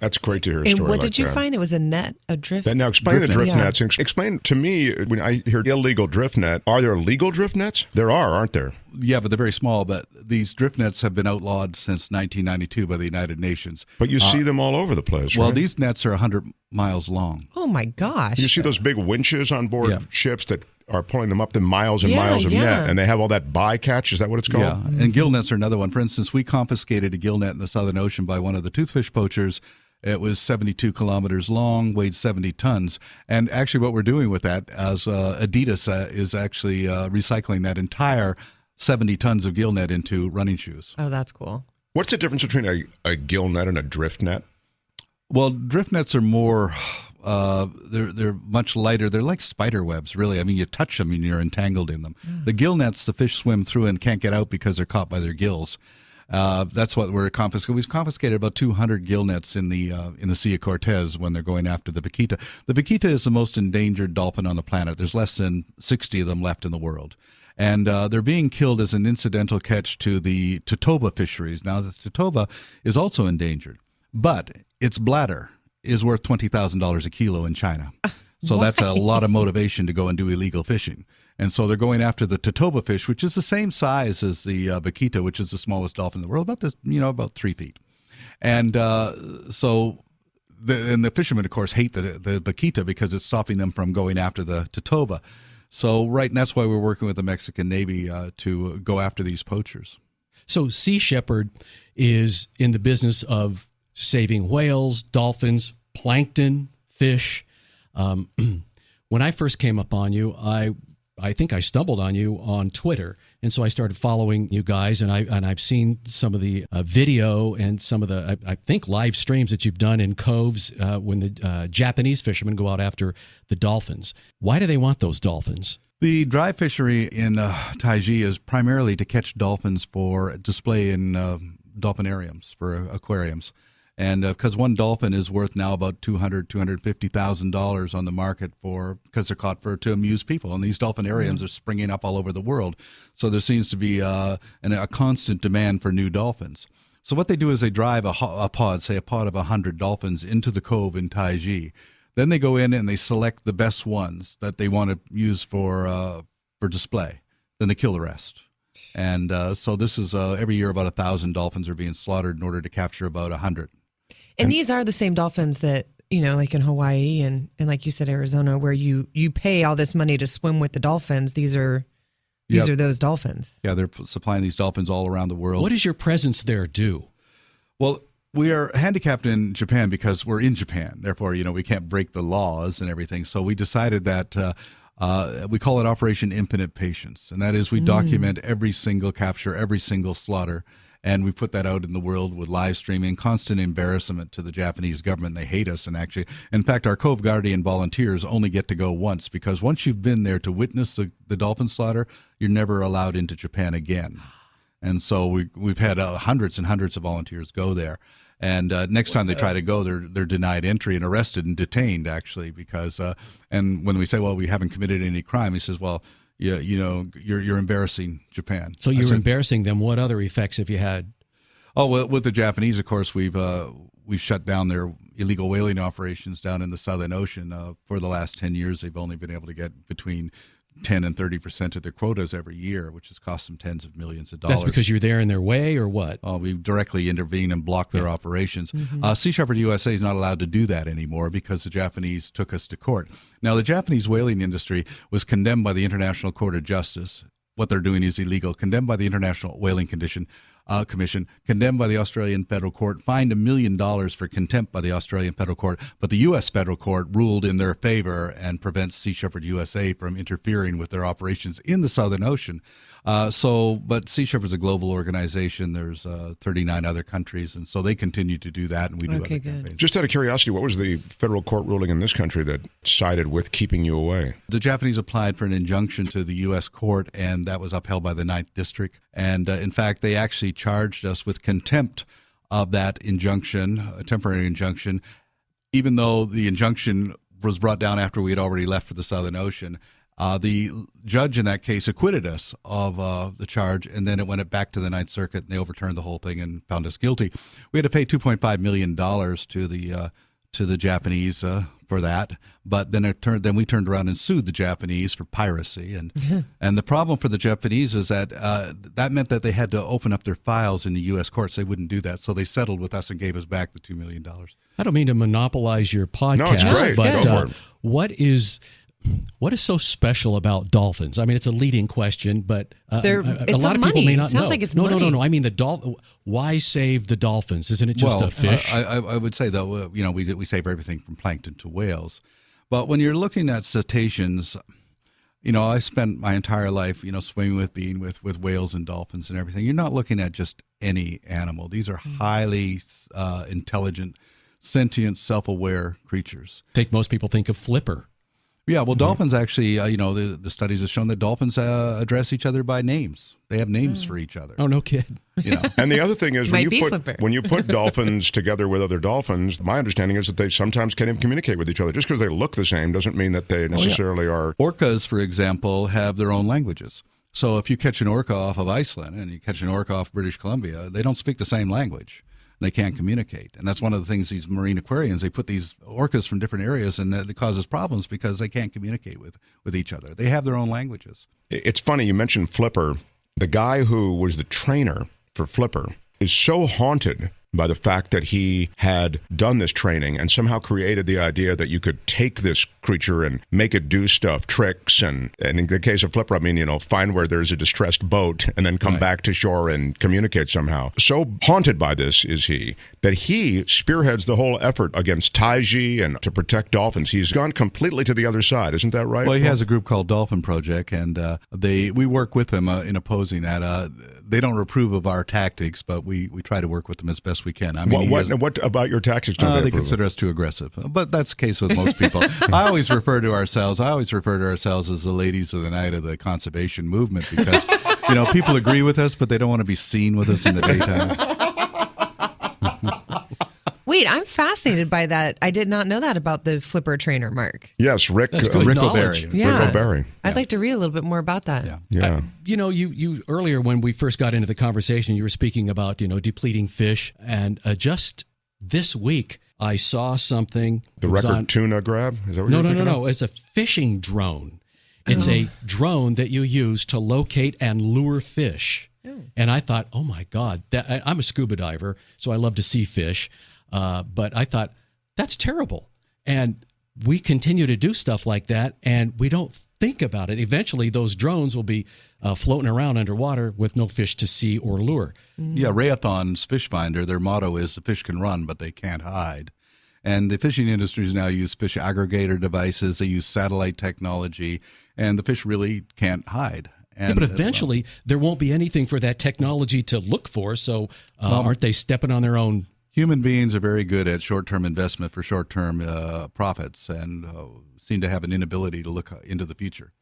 That's great to hear a And story what like did you that. find? It was a net, a drift. Now explain the drift net. nets. Explain to me, when I hear illegal drift net, are there legal drift nets? There are, aren't there? Yeah, but they're very small. But these drift nets have been outlawed since 1992 by the United Nations. But you see them all over the place, Well, right? these nets are 100 miles long. Oh, my gosh. You see those big winches on board ships that are pulling them up the miles and miles of yeah. net, and they have all that bycatch. Is that what it's called? Yeah, and gill nets are another one. For instance, we confiscated a gill net in the Southern Ocean by one of the toothfish poachers. It was 72 kilometers long, weighed 70 tons. And actually what we're doing with that, as Adidas is actually recycling that entire 70 tons of gill net into running shoes. Oh, that's cool. What's the difference between a gill net and a drift net? Well, drift nets are more, they're much lighter. They're like spider webs, really. I mean, you touch them and you're entangled in them. The gill nets, the fish swim through and can't get out because they're caught by their gills. That's what we're confiscating. We've confiscated about 200 gill nets in the Sea of Cortez when they're going after the vaquita. The vaquita is the most endangered dolphin on the planet. There's less than 60 of them left in the world. And they're being killed as an incidental catch to the Tatoba fisheries. Now, the Tatoba is also endangered, but its bladder is worth $20,000 a kilo in China. So that's a lot of motivation to go and do illegal fishing. And so they're going after the Tatoba fish, which is the same size as the vaquita, which is the smallest dolphin in the world, about 3 feet. And so the fishermen, of course, hate the vaquita because it's stopping them from going after the Tatoba. So and that's why we're working with the Mexican Navy to go after these poachers. So Sea Shepherd is in the business of saving whales, dolphins, plankton, fish. When I first came up on you, I think I stumbled on you on Twitter, and so I started following you guys, and I've seen some of the video and some of the I think live streams that you've done in coves when the Japanese fishermen go out after the dolphins. Why do they want those dolphins? The dry fishery in Taiji is primarily to catch dolphins for display in dolphinariums, for aquariums. And because one dolphin is worth now about $250,000 on the market because they're caught to amuse people. And these dolphinariums are springing up all over the world. So there seems to be a constant demand for new dolphins. So what they do is they drive a pod, say a pod of 100 dolphins, into the cove in Taiji. Then they go in and they select the best ones that they want to use for display. Then they kill the rest. And so this is every year about 1,000 dolphins are being slaughtered in order to capture about 100. And these are the same dolphins that, like in Hawaii and like you said, Arizona, where you pay all this money to swim with the dolphins. These are those dolphins. Yeah, they're supplying these dolphins all around the world. What does your presence there do? Well, we are handicapped in Japan because we're in Japan. Therefore, we can't break the laws and everything. So we decided that we call it Operation Infinite Patience. And that is we document every single capture, every single slaughter. And we put that out in the world with live streaming, constant embarrassment to the Japanese government. They hate us. And actually, in fact, our Cove Guardian volunteers only get to go once because once you've been there to witness the dolphin slaughter, you're never allowed into Japan again. And so we've had hundreds and hundreds of volunteers go there. And next time they try to go, they're denied entry and arrested and detained, actually, because and when we say, well, we haven't committed any crime, he says, well, yeah, you're embarrassing Japan. So you're embarrassing them. What other effects have you had? Oh, well, with the Japanese, of course, we've we've shut down their illegal whaling operations down in the Southern Ocean. For the last 10 years, they've only been able to get between 10 and 30% of their quotas every year, which has cost them tens of millions of dollars. That's because you're there in their way, or what? We directly intervene and block their operations. Sea Shepherd USA is not allowed to do that anymore because the Japanese took us to court. Now, the Japanese whaling industry was condemned by the International Court of Justice. What they're doing is illegal. Condemned by the International Whaling Commission, condemned by the Australian Federal Court, fined $1 million for contempt by the Australian Federal Court, but the U.S. Federal Court ruled in their favor and prevents Sea Shepherd USA from interfering with their operations in the Southern Ocean. But Sea Shepherd's a global organization. There's 39 other countries, and so they continue to do that, and we do other campaigns. Just out of curiosity, what was the federal court ruling in this country that sided with keeping you away? The Japanese applied for an injunction to the U.S. court, and that was upheld by the 9th District. And in fact, they actually charged us with contempt of that injunction, a temporary injunction, even though the injunction was brought down after we had already left for the Southern Ocean. The judge in that case acquitted us of the charge, and then it went back to the Ninth Circuit, and they overturned the whole thing and found us guilty. We had to pay $2.5 million to the Japanese for that, but then we turned around and sued the Japanese for piracy, and the problem for the Japanese is that that meant that they had to open up their files in the U.S. courts. They wouldn't do that, so they settled with us and gave us back the $2 million. I don't mean to monopolize your podcast, No, it's great. but Go for it. what is so special about dolphins? I mean, it's a leading question, but a it's lot of money. people may not Sounds know. like it's no. I mean, why save the dolphins? Isn't it just a fish? I would say, though, we save everything from plankton to whales. But when you're looking at cetaceans, I spent my entire life, swimming with whales and dolphins and everything. You're not looking at just any animal. These are highly intelligent, sentient, self-aware creatures. Most people think of Flipper. Yeah, well, dolphins actually, the studies have shown that dolphins address each other by names. They have names for each other. Oh, no kid. And the other thing is, when you put Flipper. dolphins together with other dolphins, my understanding is that they sometimes can't even communicate with each other. Just because they look the same doesn't mean that they necessarily are. Orcas, for example, have their own languages. So if you catch an orca off of Iceland and you catch an orca off British Columbia, they don't speak the same language. They can't communicate. And that's one of the things, these marine aquariums, they put these orcas from different areas, and it causes problems because they can't communicate with each other. They have their own languages. It's funny, you mentioned Flipper. The guy who was the trainer for Flipper is so haunted by the fact that he had done this training and somehow created the idea that you could take this creature and make it do stuff, tricks, and in the case of Flipper, I mean, find where there's a distressed boat and then come back to shore and communicate somehow. So haunted by this is he, that he spearheads the whole effort against Taiji and to protect dolphins. He's gone completely to the other side. Isn't that right? Well, he has a group called Dolphin Project, and we work with them in opposing that. They don't approve of our tactics, but we try to work with them as best we can. I mean, what about your tactics don't they approve consider us too aggressive, but that's the case with most people. I always refer to ourselves as the ladies of the night of the conservation movement because, people agree with us, but they don't want to be seen with us in the daytime. Wait, I'm fascinated by that. I did not know that about the Flipper trainer, Mark. Yes, Rick O'Berry. Yeah. Rick O'Berry. I'd like to read a little bit more about that. Yeah. You earlier when we first got into the conversation, you were speaking about, depleting fish. And just this week, I saw something. The record tuna grab? Is that what you're thinking No. It's a fishing drone. It's a drone that you use to locate and lure fish. Oh. And I thought, oh, my God, I'm a scuba diver, so I love to see fish. But I thought, that's terrible. And we continue to do stuff like that, and we don't think about it. Eventually, those drones will be floating around underwater with no fish to see or lure. Yeah, Rayathon's Fish Finder, their motto is the fish can run, but they can't hide. And the fishing industries now use fish aggregator devices. They use satellite technology, and the fish really can't hide. But eventually, there won't be anything for that technology to look for, so aren't they stepping on their own? Human beings are very good at short-term investment for short-term profits and seem to have an inability to look into the future.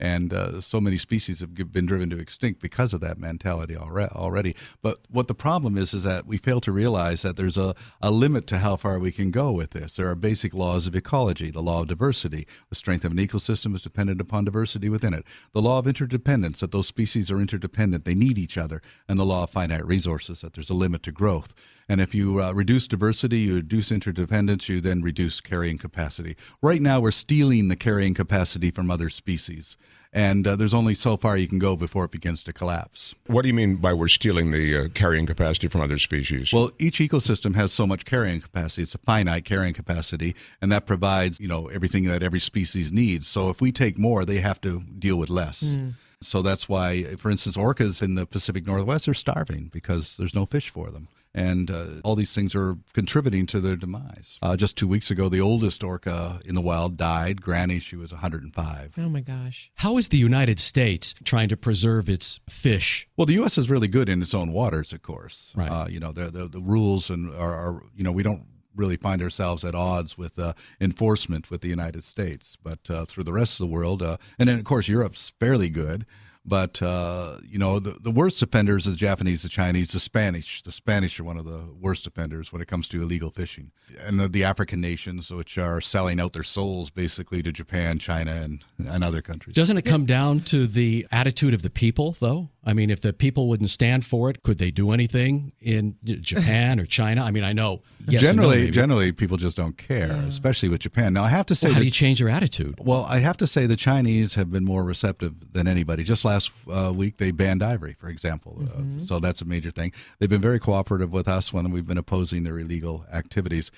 And so many species have been driven to extinct because of that mentality already. But what the problem is that we fail to realize that there's a limit to how far we can go with this. There are basic laws of ecology, the law of diversity. The strength of an ecosystem is dependent upon diversity within it. The law of interdependence, that those species are interdependent, they need each other. And the law of finite resources, that there's a limit to growth. And if you reduce diversity, you reduce interdependence, you then reduce carrying capacity. Right now, we're stealing the carrying capacity from other species. And there's only so far you can go before it begins to collapse. What do you mean by we're stealing the carrying capacity from other species? Well, each ecosystem has so much carrying capacity. It's a finite carrying capacity, and that provides, everything that every species needs. So if we take more, they have to deal with less. So that's why, for instance, orcas in the Pacific Northwest are starving because there's no fish for them. And all these things are contributing to their demise. Just 2 weeks ago, the oldest orca in the wild died. Granny, she was 105. Oh, my gosh. How is the United States trying to preserve its fish? Well, the U.S. is really good in its own waters, of course. Right. The rules are we don't really find ourselves at odds with enforcement with the United States. But through the rest of the world, and then, of course, Europe's fairly good. But, the worst offenders are the Japanese, the Chinese, the Spanish. The Spanish are one of the worst offenders when it comes to illegal fishing. And the African nations, which are selling out their souls basically to Japan, China, and other countries. Doesn't it come down to the attitude of the people, though? I mean, if the people wouldn't stand for it, could they do anything in Japan or China? I mean, I know. Yes generally, people just don't care, especially with Japan. Now, I have to say, how do you change their attitude? Well, I have to say the Chinese have been more receptive than anybody. Just last week, they banned ivory, for example. So that's a major thing. They've been very cooperative with us when we've been opposing their illegal activities.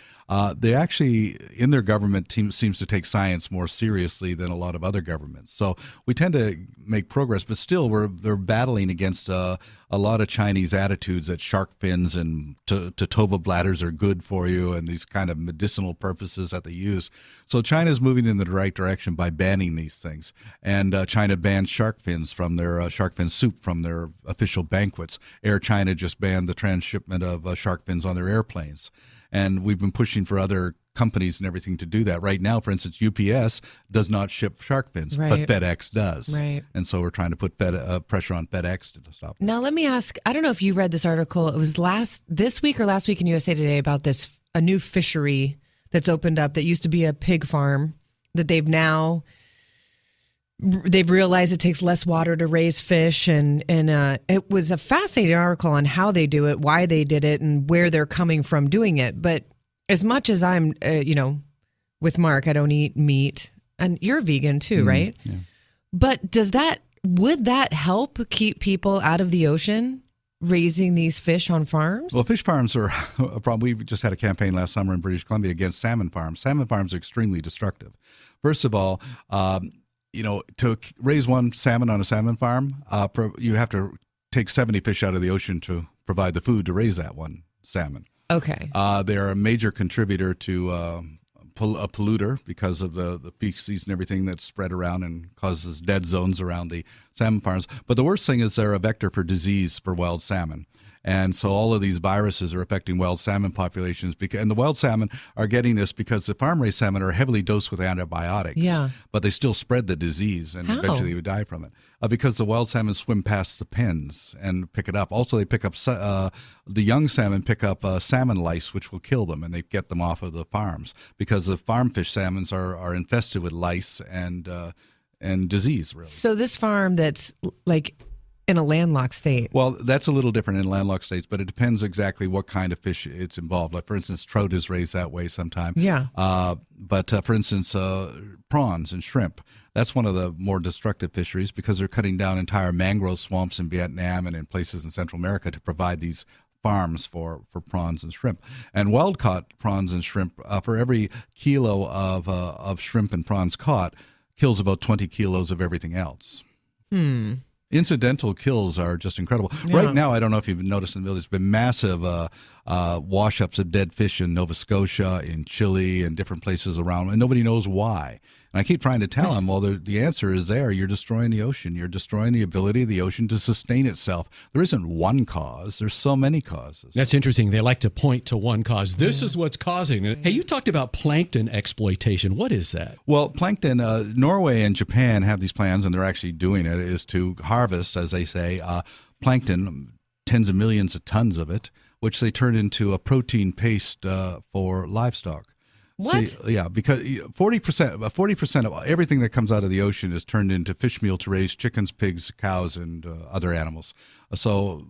They actually, in their government, seems to take science more seriously than a lot of other governments. So we tend to make progress, but still, they're battling against a lot of Chinese attitudes that shark fins and Totova bladders are good for you, and these kind of medicinal purposes that they use. So China's moving in the right direction by banning these things. And China banned shark fins from their shark fin soup from their official banquets. Air China just banned the transshipment of shark fins on their airplanes. And we've been pushing for other companies and everything to do that. Right now, for instance, UPS does not ship shark fins, but FedEx does. Right. And so we're trying to put pressure on FedEx to stop it. Now, let me ask, I don't know if you read this article. It was this week or last week in USA Today about a new fishery that's opened up that used to be a pig farm that they've realized it takes less water to raise fish, and it was a fascinating article on how they do it, why they did it, and where they're coming from doing it. But as much as I'm, with Mark, I don't eat meat, and you're vegan too, right? Yeah. But would that help keep people out of the ocean raising these fish on farms? Well, fish farms are a problem. We just had a campaign last summer in British Columbia against salmon farms. Salmon farms are extremely destructive. First of all, to raise one salmon on a salmon farm, you have to take 70 fish out of the ocean to provide the food to raise that one salmon. Okay. They're a major contributor to a polluter because of the feces and everything that's spread around and causes dead zones around the salmon farms. But the worst thing is they're a vector for disease for wild salmon. And so all of these viruses are affecting wild salmon populations. And the wild salmon are getting this because the farm-raised salmon are heavily dosed with antibiotics. Yeah. But they still spread the disease, and eventually they would die from it. Because the wild salmon swim past the pens and pick it up. Also, they pick up the young salmon pick up salmon lice, which will kill them, and they get them off of the farms because the farm fish salmons are infested with lice and disease. Really. So this farm that's like in a landlocked state. Well, that's a little different in landlocked states, but it depends exactly what kind of fish it's involved. Like, for instance, trout is raised that way sometime. Yeah. But for instance, prawns and shrimp, that's one of the more destructive fisheries because they're cutting down entire mangrove swamps in Vietnam and in places in Central America to provide these farms for prawns and shrimp. And wild-caught prawns and shrimp, for every kilo of shrimp and prawns caught, kills about 20 kilos of everything else. Incidental kills are just incredible. Yeah. Right now, I don't know if you've noticed in the there's been massive wash-ups of dead fish in Nova Scotia, in Chile, and different places around, and nobody knows why. And I keep trying to tell them, well, the answer is there. You're destroying the ocean. You're destroying the ability of the ocean to sustain itself. There isn't one cause. There's so many causes. That's interesting. They like to point to one cause. This is what's causing it. Hey, you talked about plankton exploitation. What is that? Well, plankton, Norway and Japan have these plans, and they're actually doing it, is to harvest, as they say, plankton, tens of millions of tons of it, which they turn into a protein paste for livestock. What? So, yeah, because 40% of everything that comes out of the ocean is turned into fish meal to raise chickens, pigs, cows, and other animals. So,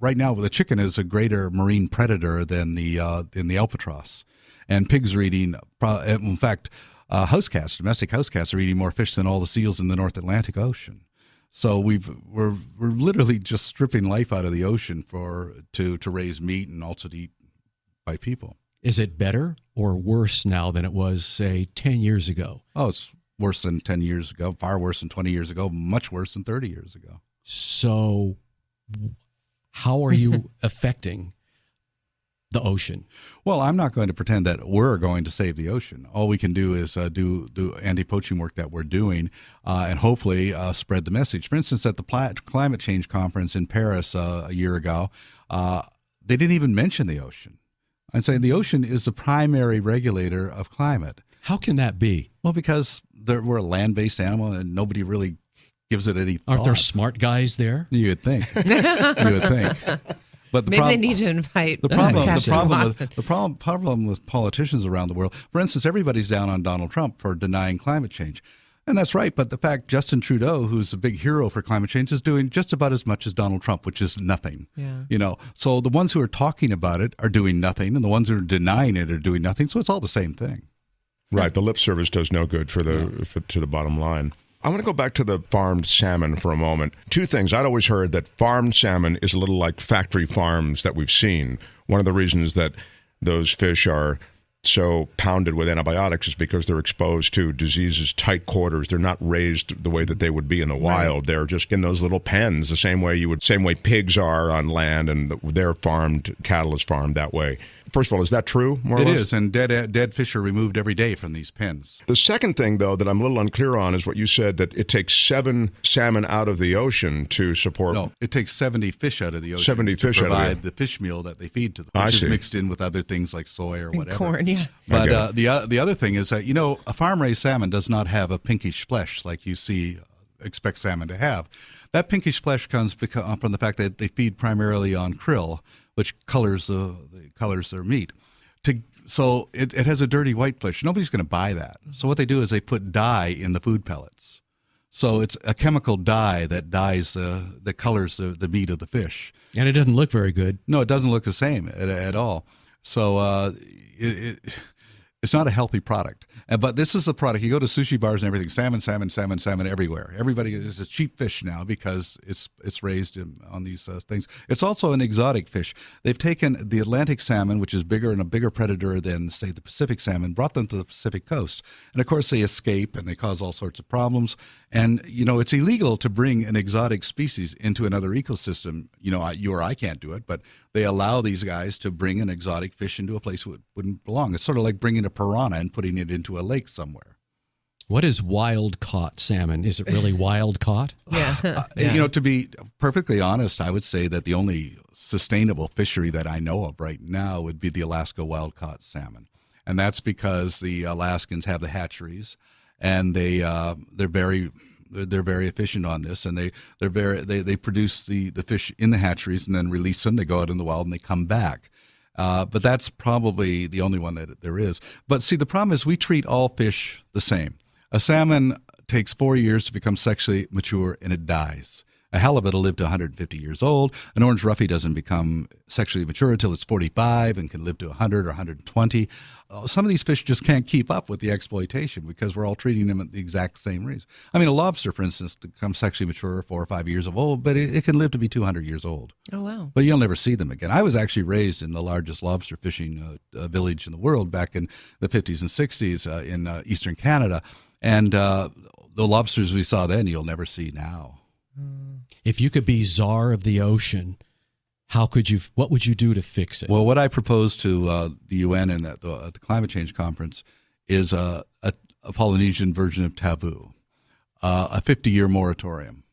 right now the chicken is a greater marine predator than the albatross, and pigs are eating. In fact, domestic house cats are eating more fish than all the seals in the North Atlantic Ocean. So we're literally just stripping life out of the ocean to raise meat and also to eat by people. Is it better or worse now than it was, say, 10 years ago? Oh, it's worse than 10 years ago, far worse than 20 years ago, much worse than 30 years ago. So how are you affecting the ocean? Well, I'm not going to pretend that we're going to save the ocean. All we can do is do anti-poaching work that we're doing and hopefully spread the message. For instance, at the climate change conference in Paris a year ago, they didn't even mention the ocean. I'm saying the ocean is the primary regulator of climate. How can that be? Well, because we're a land-based animal and nobody really gives it any thought. Aren't there smart guys there? You would think. But maybe they need to invite the problem with politicians around the world. For instance, everybody's down on Donald Trump for denying climate change. And that's right. But the fact Justin Trudeau, who's a big hero for climate change, is doing just about as much as Donald Trump, which is nothing. Yeah. So the ones who are talking about it are doing nothing, and the ones who are denying it are doing nothing. So it's all the same thing. Right. The lip service does no good to the bottom line. I want to go back to the farmed salmon for a moment. Two things. I'd always heard that farmed salmon is a little like factory farms that we've seen. One of the reasons that those fish are so pounded with antibiotics is because they're exposed to diseases, tight quarters. They're not raised the way that they would be in the wild. Right. They're just in those little pens, the same way pigs are on land, and their farmed cattle is farmed that way. First of all, is that true? It is, and dead fish are removed every day from these pens. The second thing, though, that I'm a little unclear on is what you said, that it takes 7 salmon out of the ocean to support... No, it takes 70 fish out of the ocean 70 fish to provide the fish meal that they feed to them, which is mixed in with other things like soy or whatever. Corn, yeah. But the other thing is that, a farm-raised salmon does not have a pinkish flesh like you expect salmon to have. That pinkish flesh comes from the fact that they feed primarily on krill, which colors their meat. So it has a dirty white flesh. Nobody's going to buy that. So what they do is they put dye in the food pellets. So it's a chemical dye that that colors the meat of the fish. And it doesn't look very good. No, it doesn't look the same at all. So it's not a healthy product. But this is a product. You go to sushi bars and everything, salmon everywhere. Everybody is a cheap fish now because it's raised on these things. It's also an exotic fish. They've taken the Atlantic salmon, which is bigger and a bigger predator than, say, the Pacific salmon, brought them to the Pacific coast. And, of course, they escape and they cause all sorts of problems. And, it's illegal to bring an exotic species into another ecosystem. You or I can't do it, but they allow these guys to bring an exotic fish into a place where it wouldn't belong. It's sort of like bringing a piranha and putting it into a lake somewhere. What is wild-caught salmon? Is it really wild-caught? Yeah. To be perfectly honest, I would say that the only sustainable fishery that I know of right now would be the Alaska wild-caught salmon. And that's because the Alaskans have the hatcheries, and they're very efficient on this, and they produce the fish in the hatcheries and then release them. They go out in the wild and they come back. But that's probably the only one that there is. But see, the problem is we treat all fish the same. A salmon takes 4 years to become sexually mature and it dies. A halibut will live to 150 years old. An orange roughy doesn't become sexually mature until it's 45 and can live to 100 or 120. Some of these fish just can't keep up with the exploitation because we're all treating them at the exact same reason. I mean, a lobster, for instance, becomes sexually mature 4 or 5 years old, but it can live to be 200 years old. Oh, wow. But you'll never see them again. I was actually raised in the largest lobster fishing village in the world back in the 50s and 60s in eastern Canada. And the lobsters we saw then, you'll never see now. If you could be czar of the ocean, what would you do to fix it? Well, what I proposed to the UN and at the climate change conference is a Polynesian version of taboo, a 50-year moratorium,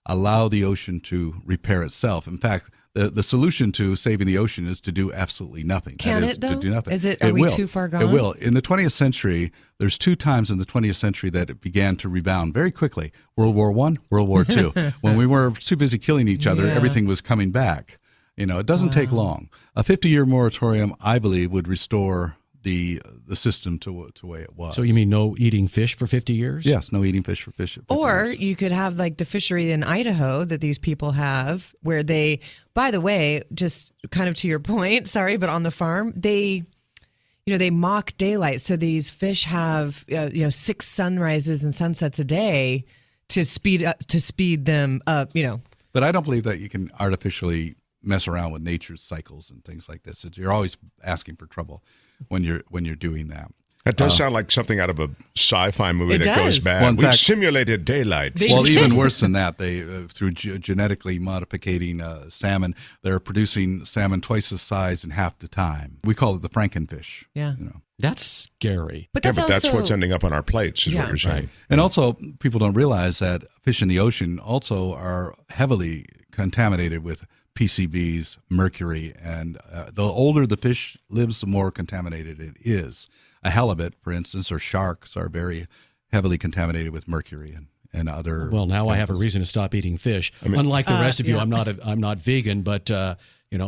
allow the ocean to repair itself. In fact, the solution to saving the ocean is to do absolutely nothing. Can it, though? To do nothing. Are we too far gone? It will. In the 20th century, there's 2 times in the 20th century that it began to rebound very quickly. World War I, World War II. When we were too busy killing each other, everything was coming back. It doesn't take long. A 50-year moratorium, I believe, would restore the system to the way it was. So you mean no eating fish for 50 years? Yes, no eating fish for fish. Or you could have like the fishery in Idaho that these people have, where they, by the way, just kind of to your point, sorry, but on the farm, they mock daylight. So these fish have 6 sunrises and sunsets a day to speed them up. But I don't believe that you can artificially mess around with nature's cycles and things like this. You're always asking for trouble when you're doing that. That does sound like something out of a sci-fi movie It that goes does. bad. Well, in We've fact- simulated daylight. Well, even worse than that, they through genetically modifying salmon, they're producing salmon twice the size in half the time. We call it the Frankenfish. Yeah. That's scary. But Yeah, that's but that's also, what's ending up on our plates, is what Yeah. you're saying. Right. And also, people don't realize that fish in the ocean also are heavily contaminated with PCBs, mercury, and the older the fish lives, the more contaminated it is. A halibut, for instance, or sharks are very heavily contaminated with mercury and other. Well, now I have a reason to stop eating fish. Unlike the rest of you, I'm not vegan, but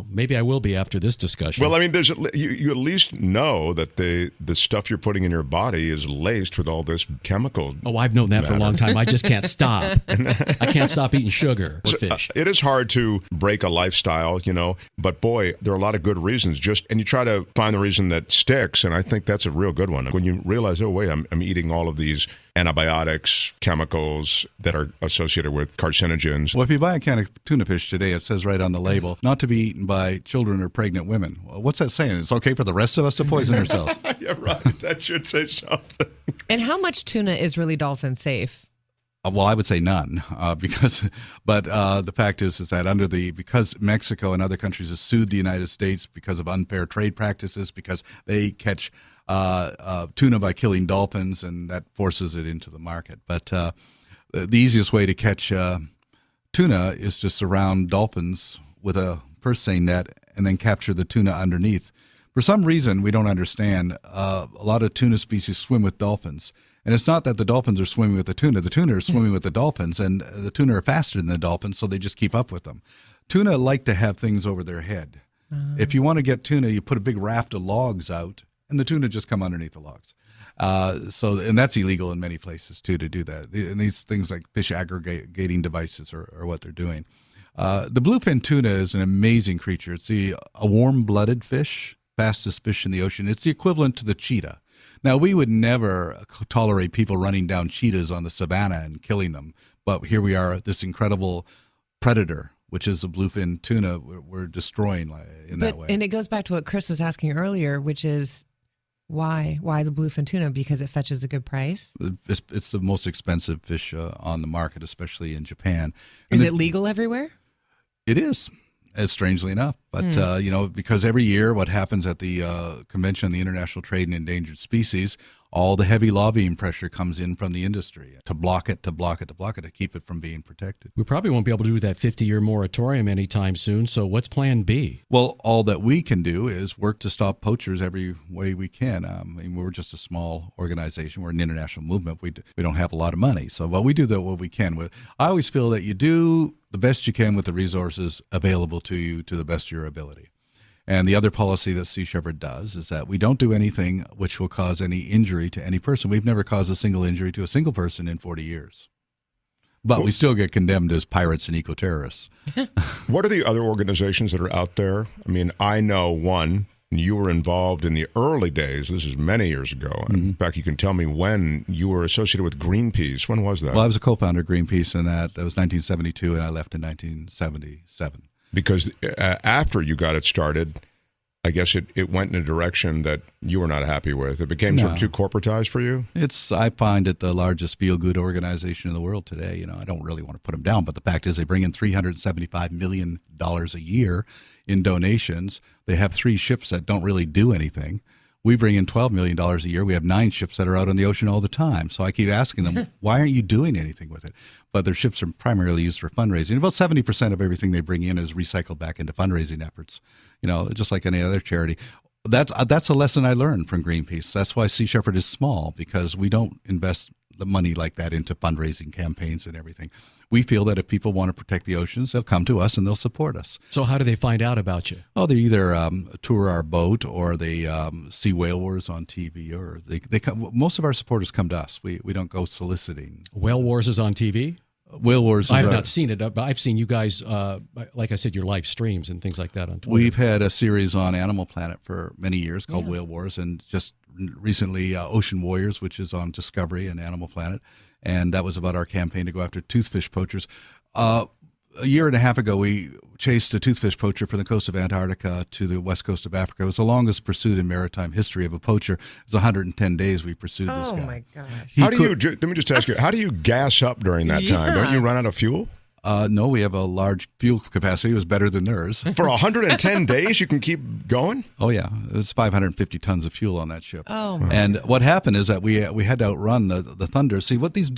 maybe I will be after this discussion. Well, I mean, you at least know that the stuff you're putting in your body is laced with all this chemical. Oh, I've known that for a long time. I just can't stop. I can't stop eating sugar or So, fish. it is hard to break a lifestyle, but boy, there are a lot of good reasons. And you try to find the reason that sticks, and I think that's a real good one. When you realize, oh wait, I'm eating all of these antibiotics, chemicals that are associated with carcinogens. Well, if you buy a can of tuna fish today, it says right on the label, not to be eaten by children or pregnant women. Well, what's that saying? It's okay for the rest of us to poison ourselves. Yeah, right. That should say something. And how much tuna is really dolphin safe? Well, I would say none, but the fact is that because Mexico and other countries have sued the United States because of unfair trade practices, because they catch tuna by killing dolphins, and that forces it into the market. But the easiest way to catch tuna is to surround dolphins with a purse seine net and then capture the tuna underneath. For some reason, we don't understand, a lot of tuna species swim with dolphins. And it's not that the dolphins are swimming with the tuna are swimming with the dolphins, and the tuna are faster than the dolphins, so they just keep up with them. Tuna like to have things over their head. If you want to get tuna, you put a big raft of logs out, and the tuna just come underneath the logs. And that's illegal in many places, too, to do that. And these things like fish aggregating devices are what they're doing. The bluefin tuna is an amazing creature. It's a warm-blooded fish, fastest fish in the ocean. It's the equivalent to the cheetah. Now, we would never tolerate people running down cheetahs on the savannah and killing them. But here we are, this incredible predator, which is the bluefin tuna, we're destroying that way. And it goes back to what Chris was asking earlier, which is why the bluefin tuna? Because it fetches a good price? It's the most expensive fish on the market, especially in Japan. Is it legal everywhere? It is. Strangely enough, but because every year what happens at the Convention on the International Trade in Endangered Species, all the heavy lobbying pressure comes in from the industry to block it, to keep it from being protected. We probably won't be able to do that 50-year moratorium anytime soon, so what's plan B? Well, all that we can do is work to stop poachers every way we can. We're just a small organization. We're an international movement. We don't have a lot of money, so we do what we can. I always feel that you do the best you can with the resources available to you to the best of your ability. And the other policy that Sea Shepherd does is that we don't do anything which will cause any injury to any person. We've never caused a single injury to a single person in 40 years. But we still get condemned as pirates and eco-terrorists. What are the other organizations that are out there? I mean, I know one. You were involved in the early days. This is many years ago. Mm-hmm. In fact, you can tell me when you were associated with Greenpeace. When was that? Well, I was a co-founder of Greenpeace, and that was 1972, and I left in 1977. Because after you got it started, I guess it went in a direction that you were not happy with. It became sort of too corporatized for you? I find it the largest feel-good organization in the world today. I don't really want to put them down, but the fact is they bring in $375 million a year in donations. They have 3 ships that don't really do anything. We bring in $12 million a year. We have 9 ships that are out on the ocean all the time. So I keep asking them, why aren't you doing anything with it? But their ships are primarily used for fundraising. About 70% of everything they bring in is recycled back into fundraising efforts, just like any other charity. That's a lesson I learned from Greenpeace. That's why Sea Shepherd is small, because we don't invest the money like that into fundraising campaigns and everything. We feel that if people want to protect the oceans, they'll come to us and they'll support us. So how do they find out about you? Oh, they either tour our boat or they see Whale Wars on TV, or they come. Most of our supporters come to us. We don't go soliciting. Whale Wars is on TV? Whale Wars. I have not seen it, but I've seen you guys, like I said, your live streams and things like that on Twitter. We've had a series on Animal Planet for many years called Whale Wars, and just recently Ocean Warriors, which is on Discovery and Animal Planet, and that was about our campaign to go after toothfish poachers. A year and a half ago, we chased a toothfish poacher from the coast of Antarctica to the west coast of Africa. It was the longest pursuit in maritime history of a poacher. It was 110 days we pursued this guy. Oh, my gosh. Let me just ask you, how do you gas up during that time? Don't you run out of fuel? No, we have a large fuel capacity. It was better than theirs. For 110 days, you can keep going? Oh, yeah. It was 550 tons of fuel on that ship. Oh, my And what happened is that we had to outrun the Thunder. See, what these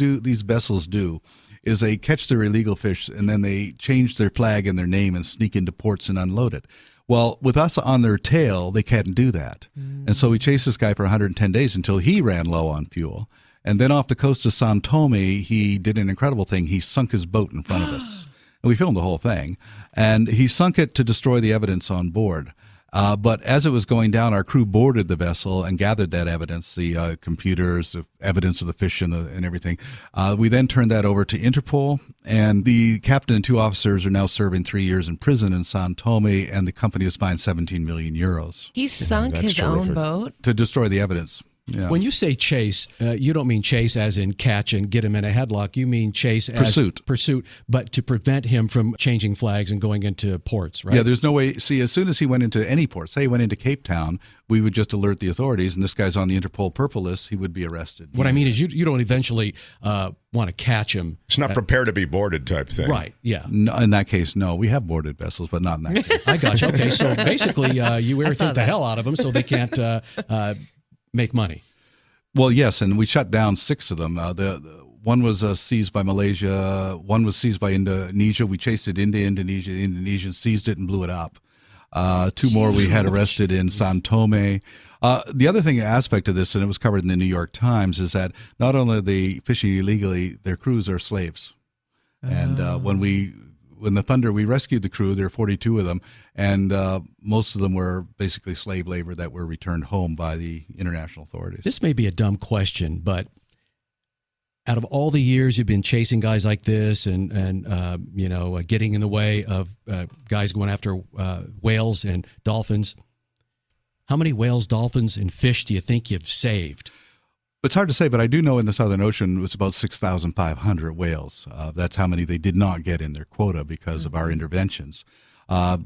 vessels do is they catch their illegal fish and then they change their flag and their name and sneak into ports and unload it. Well, with us on their tail, they can't do that. And so we chased this guy for 110 days until he ran low on fuel. And then off the coast of São Tomé, he did an incredible thing. He sunk his boat in front of us. And we filmed the whole thing. And he sunk it to destroy the evidence on board. But as it was going down, our crew boarded the vessel and gathered that evidence, the computers, the evidence of the fish and everything. We then turned that over to Interpol, and the captain and 2 officers are now serving 3 years in prison in São Tomé, and the company was fined 17 million euros. He sunk his own boat? To destroy the evidence. Yeah. When you say chase, you don't mean chase as in catch and get him in a headlock. You mean chase as pursuit, but to prevent him from changing flags and going into ports, right? Yeah, there's no way. See, as soon as he went into any port, say he went into Cape Town, we would just alert the authorities, and this guy's on the Interpol purple list, he would be arrested. What I mean is you don't eventually want to catch him. It's not prepare to be boarded type thing. Right, yeah. No, in that case, no. We have boarded vessels, but not in that case. I got you. Okay, so basically you irritate the hell out of them so they can't make money. Well, yes, and we shut down 6 of them. The one was seized by Malaysia. One was seized by Indonesia. We chased it into Indonesia. The Indonesians seized it and blew it up. 2 more we had arrested in São Tomé. The other aspect of this, and it was covered in the New York Times, is that not only are they fishing illegally, their crews are slaves. And when the Thunder, we rescued the crew, there were 42 of them, and most of them were basically slave labor that were returned home by the international authorities. This may be a dumb question, but out of all the years you've been chasing guys like this and getting in the way of guys going after whales and dolphins, how many whales, dolphins, and fish do you think you've saved? It's hard to say, but I do know in the Southern Ocean it was about 6,500 whales. That's how many they did not get in their quota because of our interventions.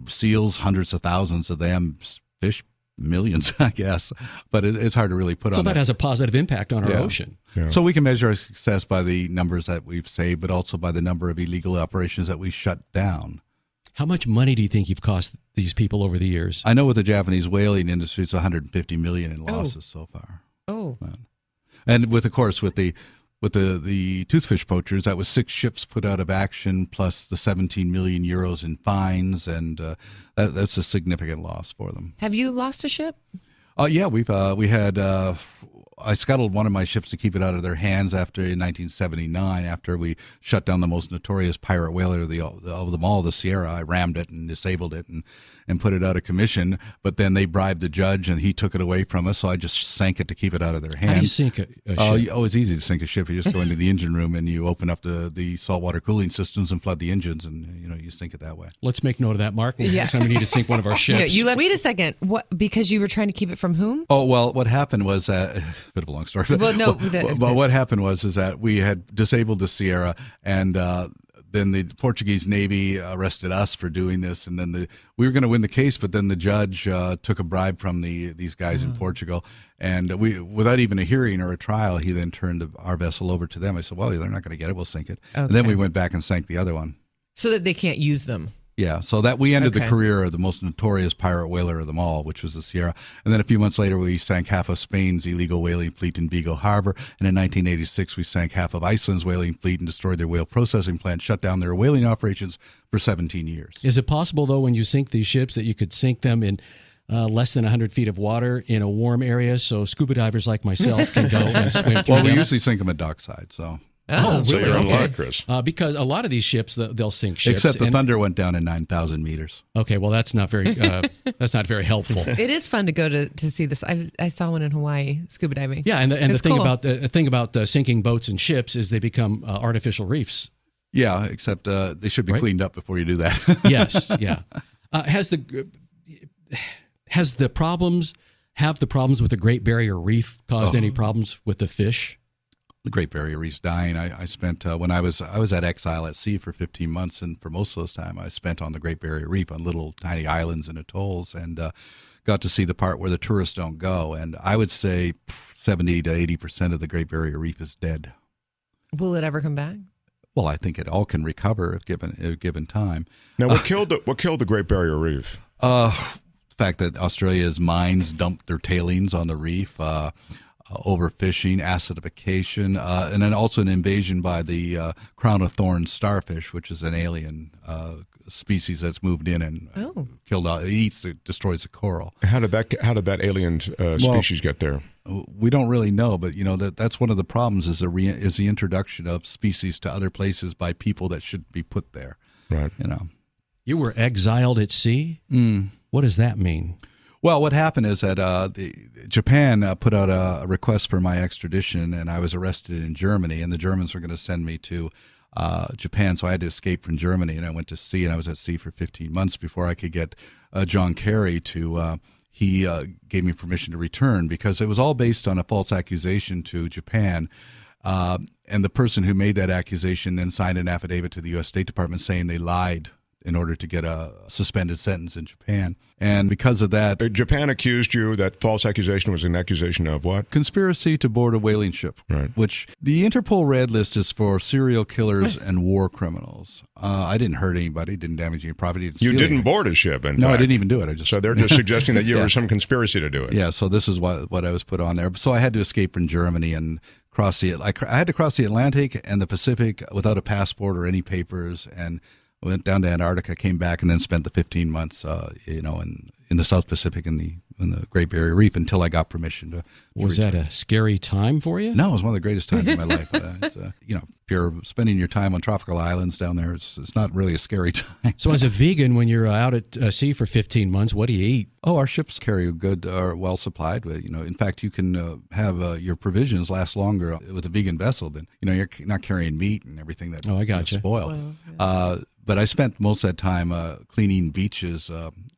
Seals, hundreds of thousands of them. Fish, millions, I guess. But it's hard to really put on. So that has a positive impact on our ocean. Yeah. So we can measure our success by the numbers that we've saved, but also by the number of illegal operations that we shut down. How much money do you think you've cost these people over the years? I know with the Japanese whaling industry, it's 150 million in losses so far. Oh. And with the toothfish poachers, that was 6 ships put out of action, plus the 17 million euros in fines, and that's a significant loss for them. Have you lost a ship? Yeah, we had. I scuttled one of my ships to keep it out of their hands in 1979, after we shut down the most notorious pirate whaler of them all, the Sierra. I rammed it and disabled it and put it out of commission. But then they bribed the judge and he took it away from us, so I just sank it to keep it out of their hands. How do you sink a ship? Oh, it's easy to sink a ship. You just go into the engine room and you open up the saltwater cooling systems and flood the engines, and you sink it that way. Let's make note of that, Mark. Next time we need to sink one of our ships. Wait a second. What? Because you were trying to keep it from whom? Oh, well, what happened was bit of a long story. Well, no. But what happened was that we had disabled the Sierra, and then the Portuguese Navy arrested us for doing this, and then we were going to win the case, but then the judge took a bribe from these guys in Portugal, and without even a hearing or a trial, he then turned our vessel over to them. I said, well, they're not going to get it, we'll sink it. Okay. And then we went back and sank the other one. So that they can't use them. Yeah, so that we ended the career of the most notorious pirate whaler of them all, which was the Sierra. And then a few months later, we sank half of Spain's illegal whaling fleet in Vigo Harbor. And in 1986, we sank half of Iceland's whaling fleet and destroyed their whale processing plant, shut down their whaling operations for 17 years. Is it possible, though, when you sink these ships, that you could sink them in less than 100 feet of water in a warm area, so scuba divers like myself can go and swim through Well, we them. usually sink them at dockside, so. Oh, So really? you're in Okay. luck, Chris. Because a lot of these ships, they'll sink ships. Except the and- Thunder went down in 9,000 meters. Okay, well, that's not very helpful. It is fun to go to see this. I saw one in Hawaii, scuba diving. Yeah, and the It's thing cool. about sinking boats and ships is they become artificial reefs. Yeah, except they should be Right. cleaned up before you do that. Yes, yeah. Have the problems with the Great Barrier Reef caused any problems with the fish? The Great Barrier Reef's dying. I spent when I was at exile at sea for 15 months, and for most of those time I spent on the Great Barrier Reef on little tiny islands and atolls, and got to see the part where the tourists don't go. And I would say 70 to 80% of the Great Barrier Reef is dead. Will it ever come back? Well, I think it all can recover if given time. Now, what killed the Great Barrier Reef? The fact that Australia's mines dumped their tailings on the reef, overfishing, acidification, and then also an invasion by the crown of thorns starfish, which is an alien species that's moved in and killed out. It destroys the coral. How did that alien species get there? We don't really know, but that's one of the problems is the introduction of species to other places by people that shouldn't be put there. Right. You were exiled at sea? What does that mean? Well, what happened is that Japan put out a request for my extradition, and I was arrested in Germany, and the Germans were going to send me to Japan, so I had to escape from Germany, and I went to sea, and I was at sea for 15 months before I could get John Kerry to he gave me permission to return, because it was all based on a false accusation to Japan. And the person who made that accusation then signed an affidavit to the U.S. State Department saying they lied in order to get a suspended sentence in Japan. And because of that... Japan accused you that false accusation was an accusation of what? Conspiracy to board a whaling ship, right. Which the Interpol Red List is for serial killers and war criminals. I didn't hurt anybody, didn't damage any property. You didn't board a ship, in No, fact. I didn't even do it. So they're just suggesting that you were some conspiracy to do it. Yeah, so this is what I was put on there. So I had to escape from Germany and cross I had to cross the Atlantic and the Pacific without a passport or any papers, and went down to Antarctica, came back, and then spent the 15 months, in the South Pacific in the Great Barrier Reef until I got permission to. Was that a scary time for you? No, it was one of the greatest times of my life. If you're spending your time on tropical islands down there, it's not really a scary time. So, as a vegan, when you're out at sea for 15 months, what do you eat? Oh, our ships carry good, are well supplied. In fact, you can have your provisions last longer with a vegan vessel than you're not carrying meat and everything that I gotcha. spoil. Well, yeah. But I spent most of that time cleaning beaches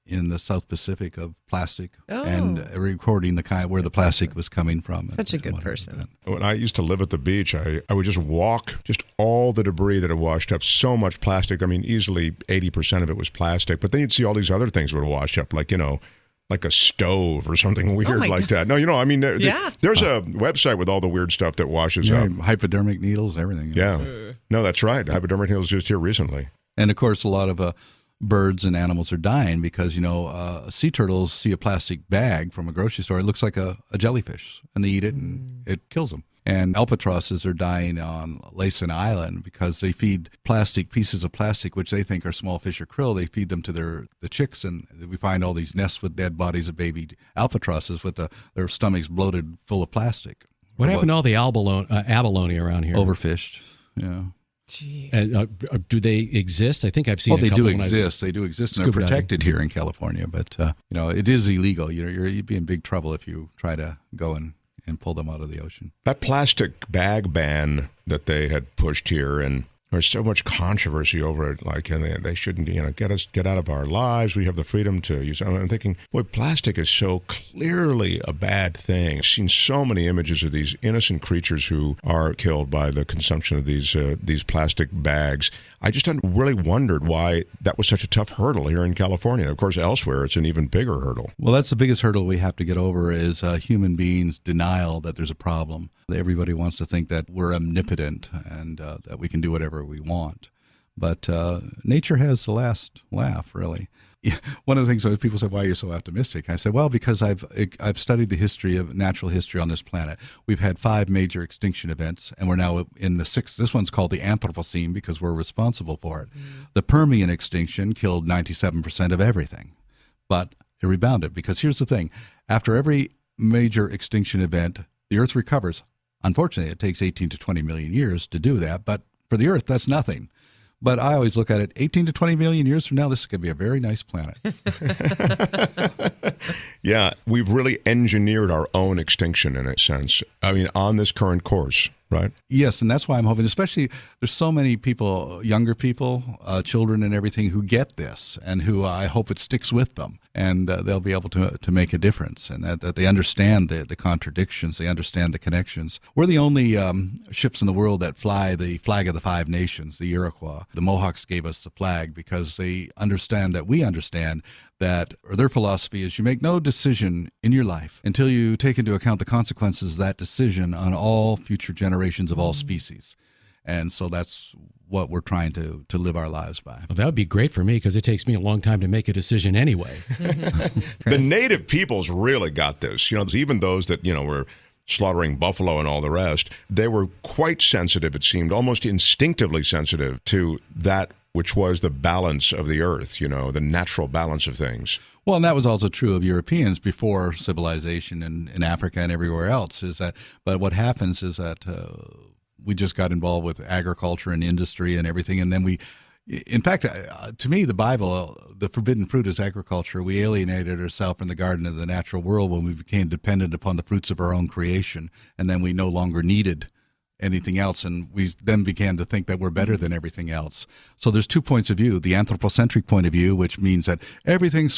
in the South Pacific of plastic and recording the kind where the plastic was coming from. Such a good person. When I used to live at the beach, I would just walk just all the debris that had washed up. So much plastic. I mean, easily 80% of it was plastic. But then you'd see all these other things that would wash up, like a stove or something weird like that. No, there's a website with all the weird stuff that washes up. Hypodermic needles, everything. Yeah. No, that's right. Hypodermic needles just here recently. And of course, a lot of birds and animals are dying because, sea turtles see a plastic bag from a grocery store. It looks like a jellyfish, and they eat it, and it kills them. And albatrosses are dying on Laysan Island because they feed pieces of plastic, which they think are small fish or krill. They feed them to the chicks, and we find all these nests with dead bodies of baby albatrosses with their stomachs bloated full of plastic. What happened to all the abalone around here? Overfished, yeah. Jeez. Do they exist? I think I've seen. They do exist. They do exist, and they're protected here in California. But it is illegal. You'd be in big trouble if you try to go and pull them out of the ocean. That plastic bag ban that they had pushed here, and there's so much controversy over it. Like, and they shouldn't, get out of our lives. We have the freedom to use. I'm thinking, boy, plastic is so clearly a bad thing. I've seen so many images of these innocent creatures who are killed by the consumption of these plastic bags. I just really wondered why that was such a tough hurdle here in California. Of course, elsewhere, it's an even bigger hurdle. Well, that's the biggest hurdle we have to get over is human beings' denial that there's a problem. Everybody wants to think that we're omnipotent and that we can do whatever we want. But nature has the last laugh, really. One of the things that people say, why are you so optimistic? I said, well, because I've studied the history of natural history on this planet. We've had 5 major extinction events, and we're now in the 6th. This one's called the Anthropocene because we're responsible for it. The Permian extinction killed 97% of everything, but it rebounded. Because here's the thing. After every major extinction event, the Earth recovers. Unfortunately, it takes 18 to 20 million years to do that. But for the Earth, that's nothing. But I always look at it, 18 to 20 million years from now, this is going to be a very nice planet. Yeah, we've really engineered our own extinction in a sense. I mean, on this current course, right? Yes, and that's why I'm hoping, especially there's so many people, younger people, children and everything who get this and who I hope it sticks with them and they'll be able to make a difference and that they understand the contradictions, they understand the connections. We're the only ships in the world that fly the flag of the 5 nations, the Iroquois. The Mohawks gave us the flag because they understand that we understand that, or their philosophy is you make no decision in your life until you take into account the consequences of that decision on all future generations of all species. And so that's what we're trying to live our lives by. Well, that would be great for me because it takes me a long time to make a decision anyway. The native peoples really got this. You know, even those that, were slaughtering buffalo and all the rest, they were quite sensitive, it seemed, almost instinctively sensitive to that which was the balance of the earth, the natural balance of things. Well, and that was also true of Europeans before civilization in Africa and everywhere else. But what happens is that we just got involved with agriculture and industry and everything, and then in fact, to me, the Bible, the forbidden fruit is agriculture. We alienated ourselves from the garden of the natural world when we became dependent upon the fruits of our own creation, and then we no longer needed anything else, and we then began to think that we're better than everything else. So there's 2 points of view: the anthropocentric point of view, which means that everything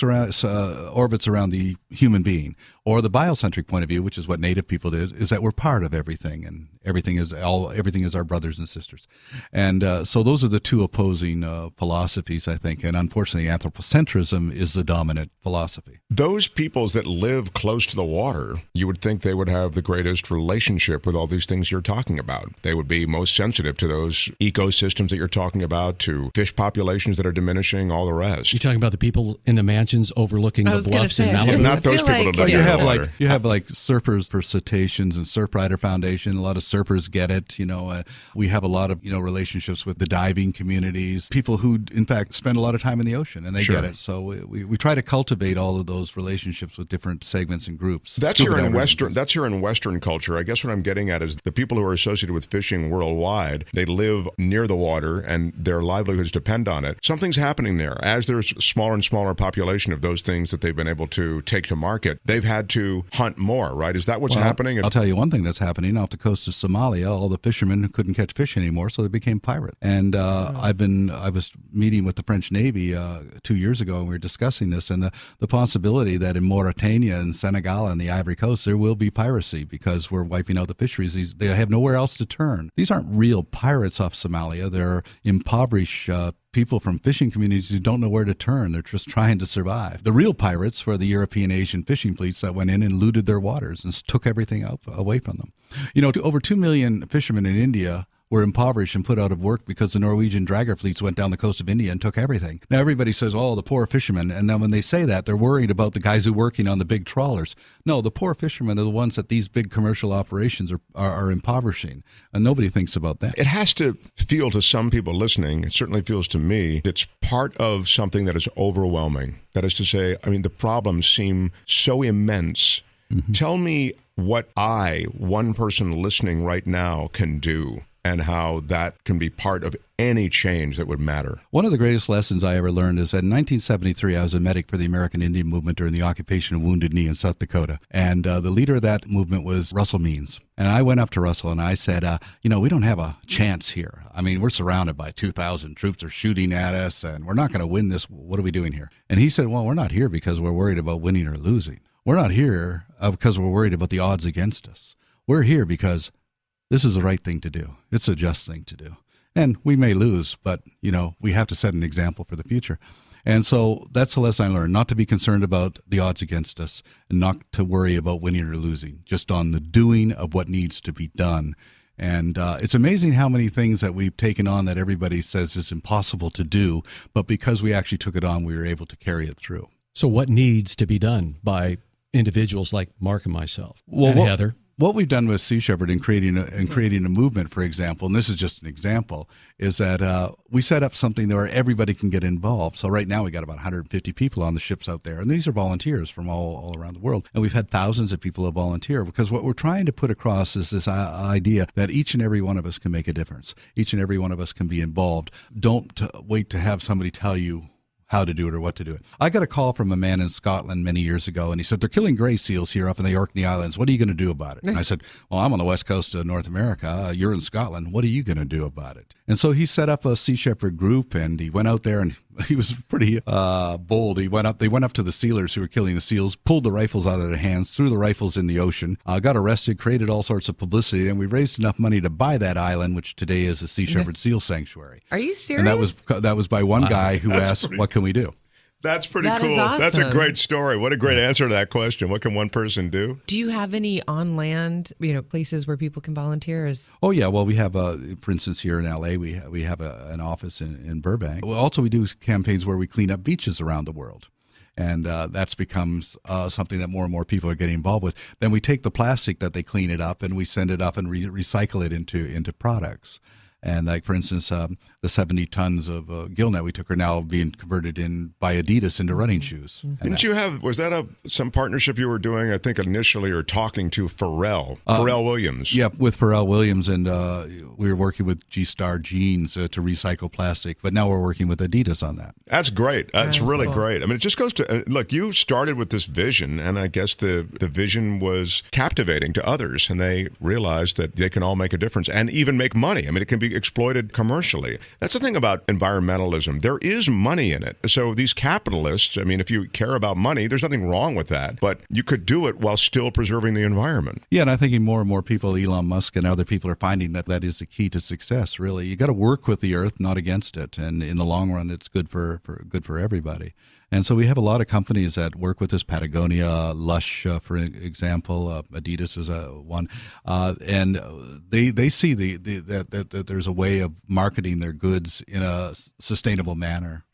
orbits around the human being, or the biocentric point of view, which is what native people did, is that we're part of everything, and everything is our brothers and sisters. And so those are the two opposing philosophies, I think, and unfortunately anthropocentrism is the dominant philosophy. Those peoples that live close to the water, you would think they would have the greatest relationship with all these things you're talking about. They would be most sensitive to those ecosystems that you're talking about, to fish populations that are diminishing, all the rest. You're talking about the people in the mansions overlooking the bluffs in Malibu? Yeah, not those people that live you in the have water. you have surfers for cetaceans and Surfrider Foundation. A lot of surfers get it. We have a lot of relationships with the diving communities, people who in fact spend a lot of time in the ocean, and they get it. So we try to cultivate all of those relationships with different segments and groups. That's here in Western culture. I guess what I'm getting at is the people who are associated with fishing worldwide, they live near the water and their livelihoods depend on it. Something's happening there. As there's a smaller and smaller population of those things that they've been able to take to market, they've had to hunt more, right? Is that what's happening? I'll tell you one thing that's happening. Off the coast of Somalia, all the fishermen couldn't catch fish anymore, so they became pirates. And I was meeting with the French Navy 2 years ago, and we were discussing this, and the possibility that in Mauritania and Senegal and the Ivory Coast, there will be piracy because we're wiping out the fisheries. They have nowhere else to turn. These aren't real pirates off Somalia. They're impoverished people from fishing communities who don't know where to turn. They're just trying to survive. The real pirates were the European Asian fishing fleets that went in and looted their waters and took everything away from them. Over 2 million fishermen in India were impoverished and put out of work because the Norwegian dragger fleets went down the coast of India and took everything. Now everybody says, oh, the poor fishermen. And then when they say that, they're worried about the guys who are working on the big trawlers. No, the poor fishermen are the ones that these big commercial operations are impoverishing. And nobody thinks about that. It has to feel to some people listening, it certainly feels to me, it's part of something that is overwhelming. That is to say, the problems seem so immense. Mm-hmm. Tell me what one person listening right now, can do, and how that can be part of any change that would matter. One of the greatest lessons I ever learned is that in 1973, I was a medic for the American Indian Movement during the occupation of Wounded Knee in South Dakota. And the leader of that movement was Russell Means. And I went up to Russell and I said, we don't have a chance here. We're surrounded by 2,000 troops are shooting at us and we're not going to win this. What are we doing here? And he said, well, we're not here because we're worried about winning or losing. We're not here because we're worried about the odds against us. We're here because this is the right thing to do. It's a just thing to do. And we may lose, but, we have to set an example for the future. And so that's the lesson I learned, not to be concerned about the odds against us and not to worry about winning or losing, just on the doing of what needs to be done. And it's amazing how many things that we've taken on that everybody says is impossible to do, but because we actually took it on, we were able to carry it through. So what needs to be done by individuals like Mark and myself and Heather? What we've done with Sea Shepherd in creating a movement, for example, and this is just an example, is that we set up something where everybody can get involved. So right now we got about 150 people on the ships out there, and these are volunteers from all around the world. And we've had thousands of people who volunteer, because what we're trying to put across is this idea that each and every one of us can make a difference. Each and every one of us can be involved. Don't wait to have somebody tell you how to do it or what to do it. I got a call from a man in Scotland many years ago, and he said, they're killing gray seals here up in the Orkney Islands. What are you going to do about it? And I said, well, I'm on the west coast of North America. You're in Scotland. What are you going to do about it? And so he set up a Sea Shepherd group, and he went out there, and he was pretty bold. They went up to the sealers who were killing the seals, pulled the rifles out of their hands, threw the rifles in the ocean, got arrested, created all sorts of publicity, and we raised enough money to buy that island, which today is a Sea Shepherd seal sanctuary. Are you serious? And that was by one guy who asked, what can we do? That's pretty That cool. is awesome. That's a great story. What a great answer to that question. What can one person do? Do you have any on land, places where people can volunteer? Oh yeah, well we have, for instance, here in LA, we have an office in Burbank. Also, we do campaigns where we clean up beaches around the world. And that's becomes something that more and more people are getting involved with. Then we take the plastic that they clean it up, and we send it up and recycle it into products. And like, for instance, the 70 tons of gillnet we took are now being converted by Adidas into running shoes. Didn't you have, was that some partnership you were doing, I think initially, or talking to Pharrell Williams? Yeah, with Pharrell Williams, and we were working with G-Star Jeans to recycle plastic, but now we're working with Adidas on that. That's great. That's really cool. Great. I mean, it just goes to, look, you started with this vision, and I guess the vision was captivating to others, and they realized that they can all make a difference and even make money. I mean, it can be exploited commercially. That's the thing about environmentalism. There is money in it. So these capitalists, I mean, if you care about money, there's nothing wrong with that, but you could do it while still preserving the environment. Yeah, and I think more and more people, Elon Musk and other people, are finding that is the key to success, really. You got to work with the earth, not against it. And in the long run, it's good for everybody. And so we have a lot of companies that work with us. Patagonia, Lush, for example, Adidas is one, and they see that there's a way of marketing their goods in a sustainable manner.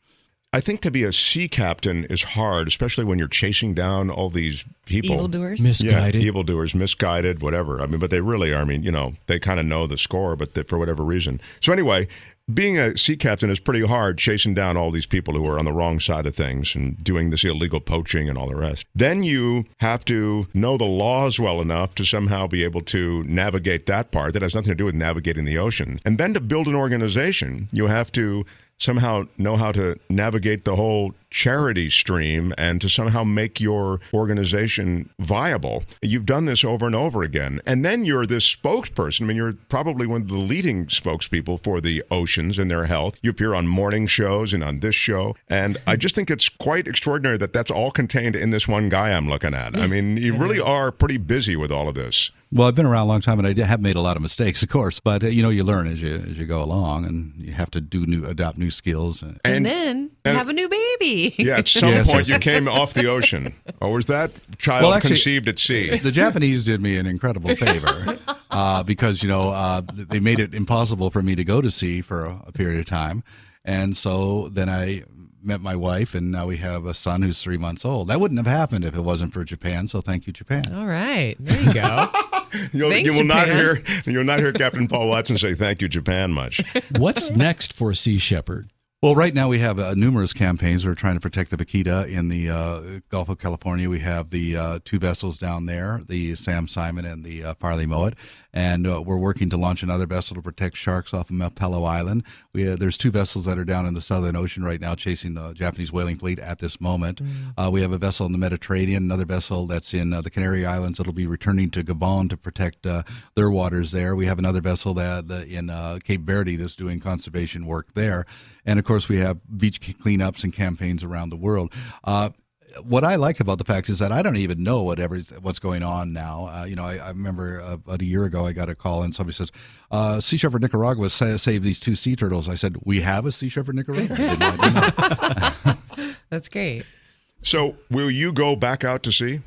I think to be a sea captain is hard, especially when you're chasing down all these people. Evildoers? Misguided. Yeah, evildoers, misguided, whatever. I mean, but they really are. I mean, they kind of know the score, but for whatever reason. So anyway, being a sea captain is pretty hard, chasing down all these people who are on the wrong side of things and doing this illegal poaching and all the rest. Then you have to know the laws well enough to somehow be able to navigate that part. That has nothing to do with navigating the ocean. And then to build an organization, you have to somehow know how to navigate the whole charity stream and to somehow make your organization viable. You've done this over and over again. And then you're this spokesperson. I mean, you're probably one of the leading spokespeople for the oceans and their health. You appear on morning shows and on this show. And I just think it's quite extraordinary that that's all contained in this one guy I'm looking at. I mean, you really are pretty busy with all of this. Well, I've been around a long time, and I have made a lot of mistakes, of course. But you learn as you go along, and you have to adopt new skills. And then you have a new baby. Yeah, at some point you came off the ocean. Or was that child conceived at sea? The Japanese did me an incredible favor because they made it impossible for me to go to sea for a period of time, and so then I met my wife, and now we have a son who's 3 months old. That wouldn't have happened if it wasn't for Japan. So thank you, Japan. All right, there you go. You will not hear Captain Paul Watson say thank you, Japan, much. What's next for Sea Shepherd? Well, right now we have numerous campaigns. We're trying to protect the vaquita in the Gulf of California. We have the two vessels down there, the Sam Simon and the Farley Mowat. And we're working to launch another vessel to protect sharks off of Malpelo Island. There's two vessels that are down in the Southern Ocean right now chasing the Japanese whaling fleet at this moment. We have a vessel in the Mediterranean, another vessel that's in the Canary Islands that'll be returning to Gabon to protect their waters there. We have another vessel in Cape Verde that's doing conservation work there. And, of course, we have beach cleanups and campaigns around the world. What I like about the fact is that I don't even know what's going on now. I remember about a year ago I got a call and somebody says, Sea Shepherd Nicaragua saved these two sea turtles. I said, we have a Sea Shepherd Nicaragua? I did not. That's great. So will you go back out to sea?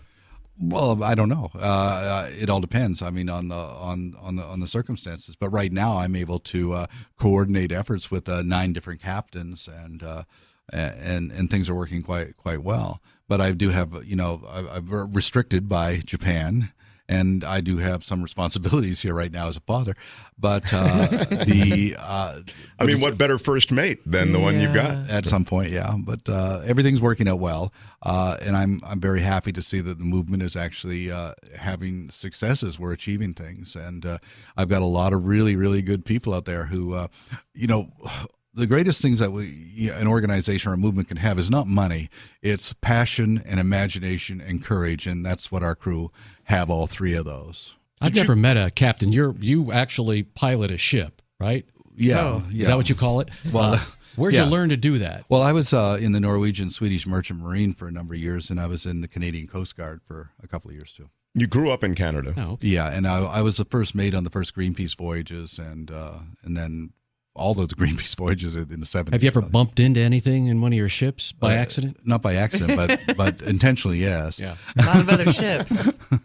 Well, I don't know. It all depends. I mean, on the circumstances. But right now, I'm able to coordinate efforts with 9 different captains, and things are working quite well. But I do have, I'm restricted by Japan, and I do have some responsibilities here right now as a father. But what better first mate than the one you got? At some point, yeah. But everything's working out well, and I'm very happy to see that the movement is actually having successes. We're achieving things, and I've got a lot of really, really good people out there who, the greatest things that an organization or a movement can have is not money. It's passion and imagination and courage, and that's what our crew have, all three of those. I've never met a captain. You actually pilot a ship, right? Yeah. Is that what you call it? Well, where'd you learn to do that? Well, I was in the Norwegian-Swedish Merchant Marine for a number of years, and I was in the Canadian Coast Guard for a couple of years, too. You grew up in Canada. Oh, okay. Yeah, and I was the first mate on the first Greenpeace voyages, and then all those Greenpeace voyages in the 70s. Have you ever bumped into anything in one of your ships by accident? Not by accident, but intentionally, yes. Yeah. A lot of other ships.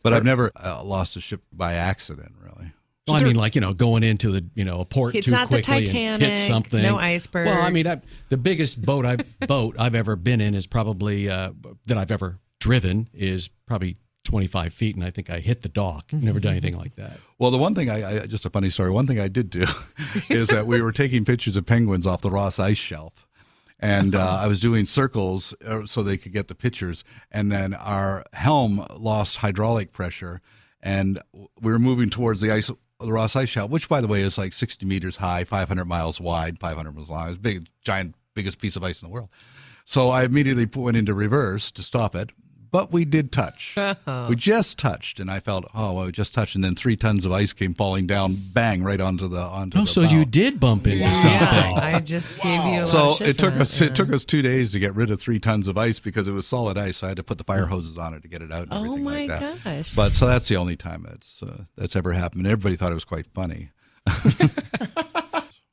But I've never lost a ship by accident, really. Well, I mean, going into a port It's too not the quickly Titanic, and hit something. no icebergs. Well, I mean, the biggest boat I've ever been in is probably that I've ever driven is probably 25 feet, and I think I hit the dock. Never done anything like that. Well, the one thing just a funny story. One thing I did do is that we were taking pictures of penguins off the Ross Ice Shelf, and I was doing circles so they could get the pictures. And then our helm lost hydraulic pressure, and we were moving towards the Ross Ice Shelf, which, by the way, is like 60 meters high, 500 miles wide, 500 miles long. It's big, giant, biggest piece of ice in the world. So I immediately went into reverse to stop it. But we did touch. We just touched, and I felt, we just touched, and then 3 tons of ice came falling down, bang, right onto the so bow. you did bump into something. Yeah, I just gave you a lot of shit it took for us that. it took us 2 days to get rid of 3 tons of ice because it was solid ice. So I had to put the fire hoses on it to get it out and everything like that. Oh my gosh! But so that's the only time that's ever happened. Everybody thought it was quite funny.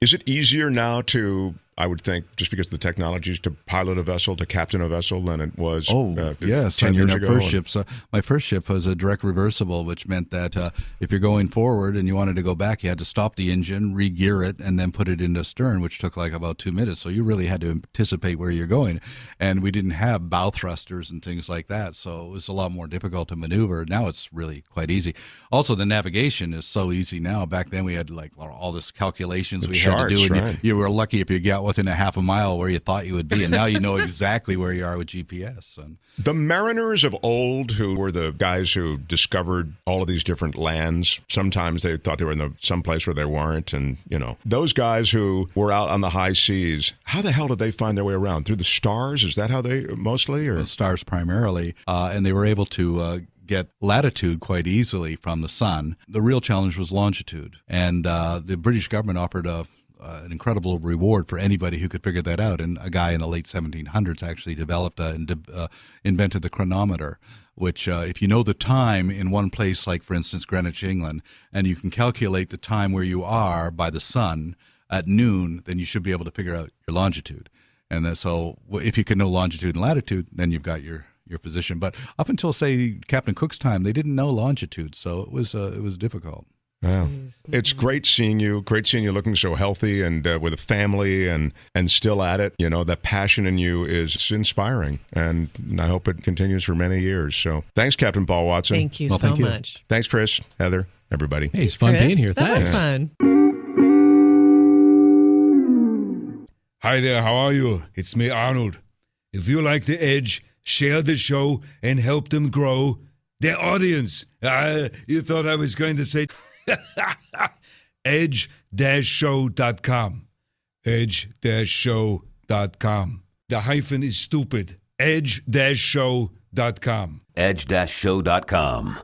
Is it easier now to, I would think, just because of the technologies, to pilot a vessel, to captain a vessel than it was 10 years ago? My first ship was a direct reversible, which meant that if you're going forward and you wanted to go back, you had to stop the engine, re-gear it, and then put it into stern, which took like about 2 minutes. So you really had to anticipate where you're going. And we didn't have bow thrusters and things like that, so it was a lot more difficult to maneuver. Now it's really quite easy. Also, the navigation is so easy now. Back then we had like all this calculations we had to do. And you were lucky if you got within a half a mile where you thought you would be, and now you know exactly where you are with GPS. And the mariners of old, who were the guys who discovered all of these different lands, sometimes they thought they were in some place where they weren't, and those guys who were out on the high seas, how the hell did they find their way around? Through the stars? Is that how they mostly? Or? The stars primarily, and they were able to get latitude quite easily from the sun. The real challenge was longitude, and the British government offered an incredible reward for anybody who could figure that out. And a guy in the late 1700s actually developed and invented the chronometer, which if you know the time in one place, like, for instance, Greenwich, England, and you can calculate the time where you are by the sun at noon, then you should be able to figure out your longitude. And then, so if you can know longitude and latitude, then you've got your position. But up until, say, Captain Cook's time, they didn't know longitude, so it was difficult. Wow. It's great seeing you looking so healthy and with a family and still at it. The passion in you is inspiring, and I hope it continues for many years. So thanks, Captain Paul Watson. Thank you so much. Thanks, Chris, Heather, everybody. Hey, it's fun being here. That Thanks. was fun. Hi there, how are you? It's me, Arnold. If you like The Edge, share the show and help them grow their audience. You thought I was going to say... edge-show.com. edge-show.com. The hyphen is stupid. edge-show.com. edge-show.com.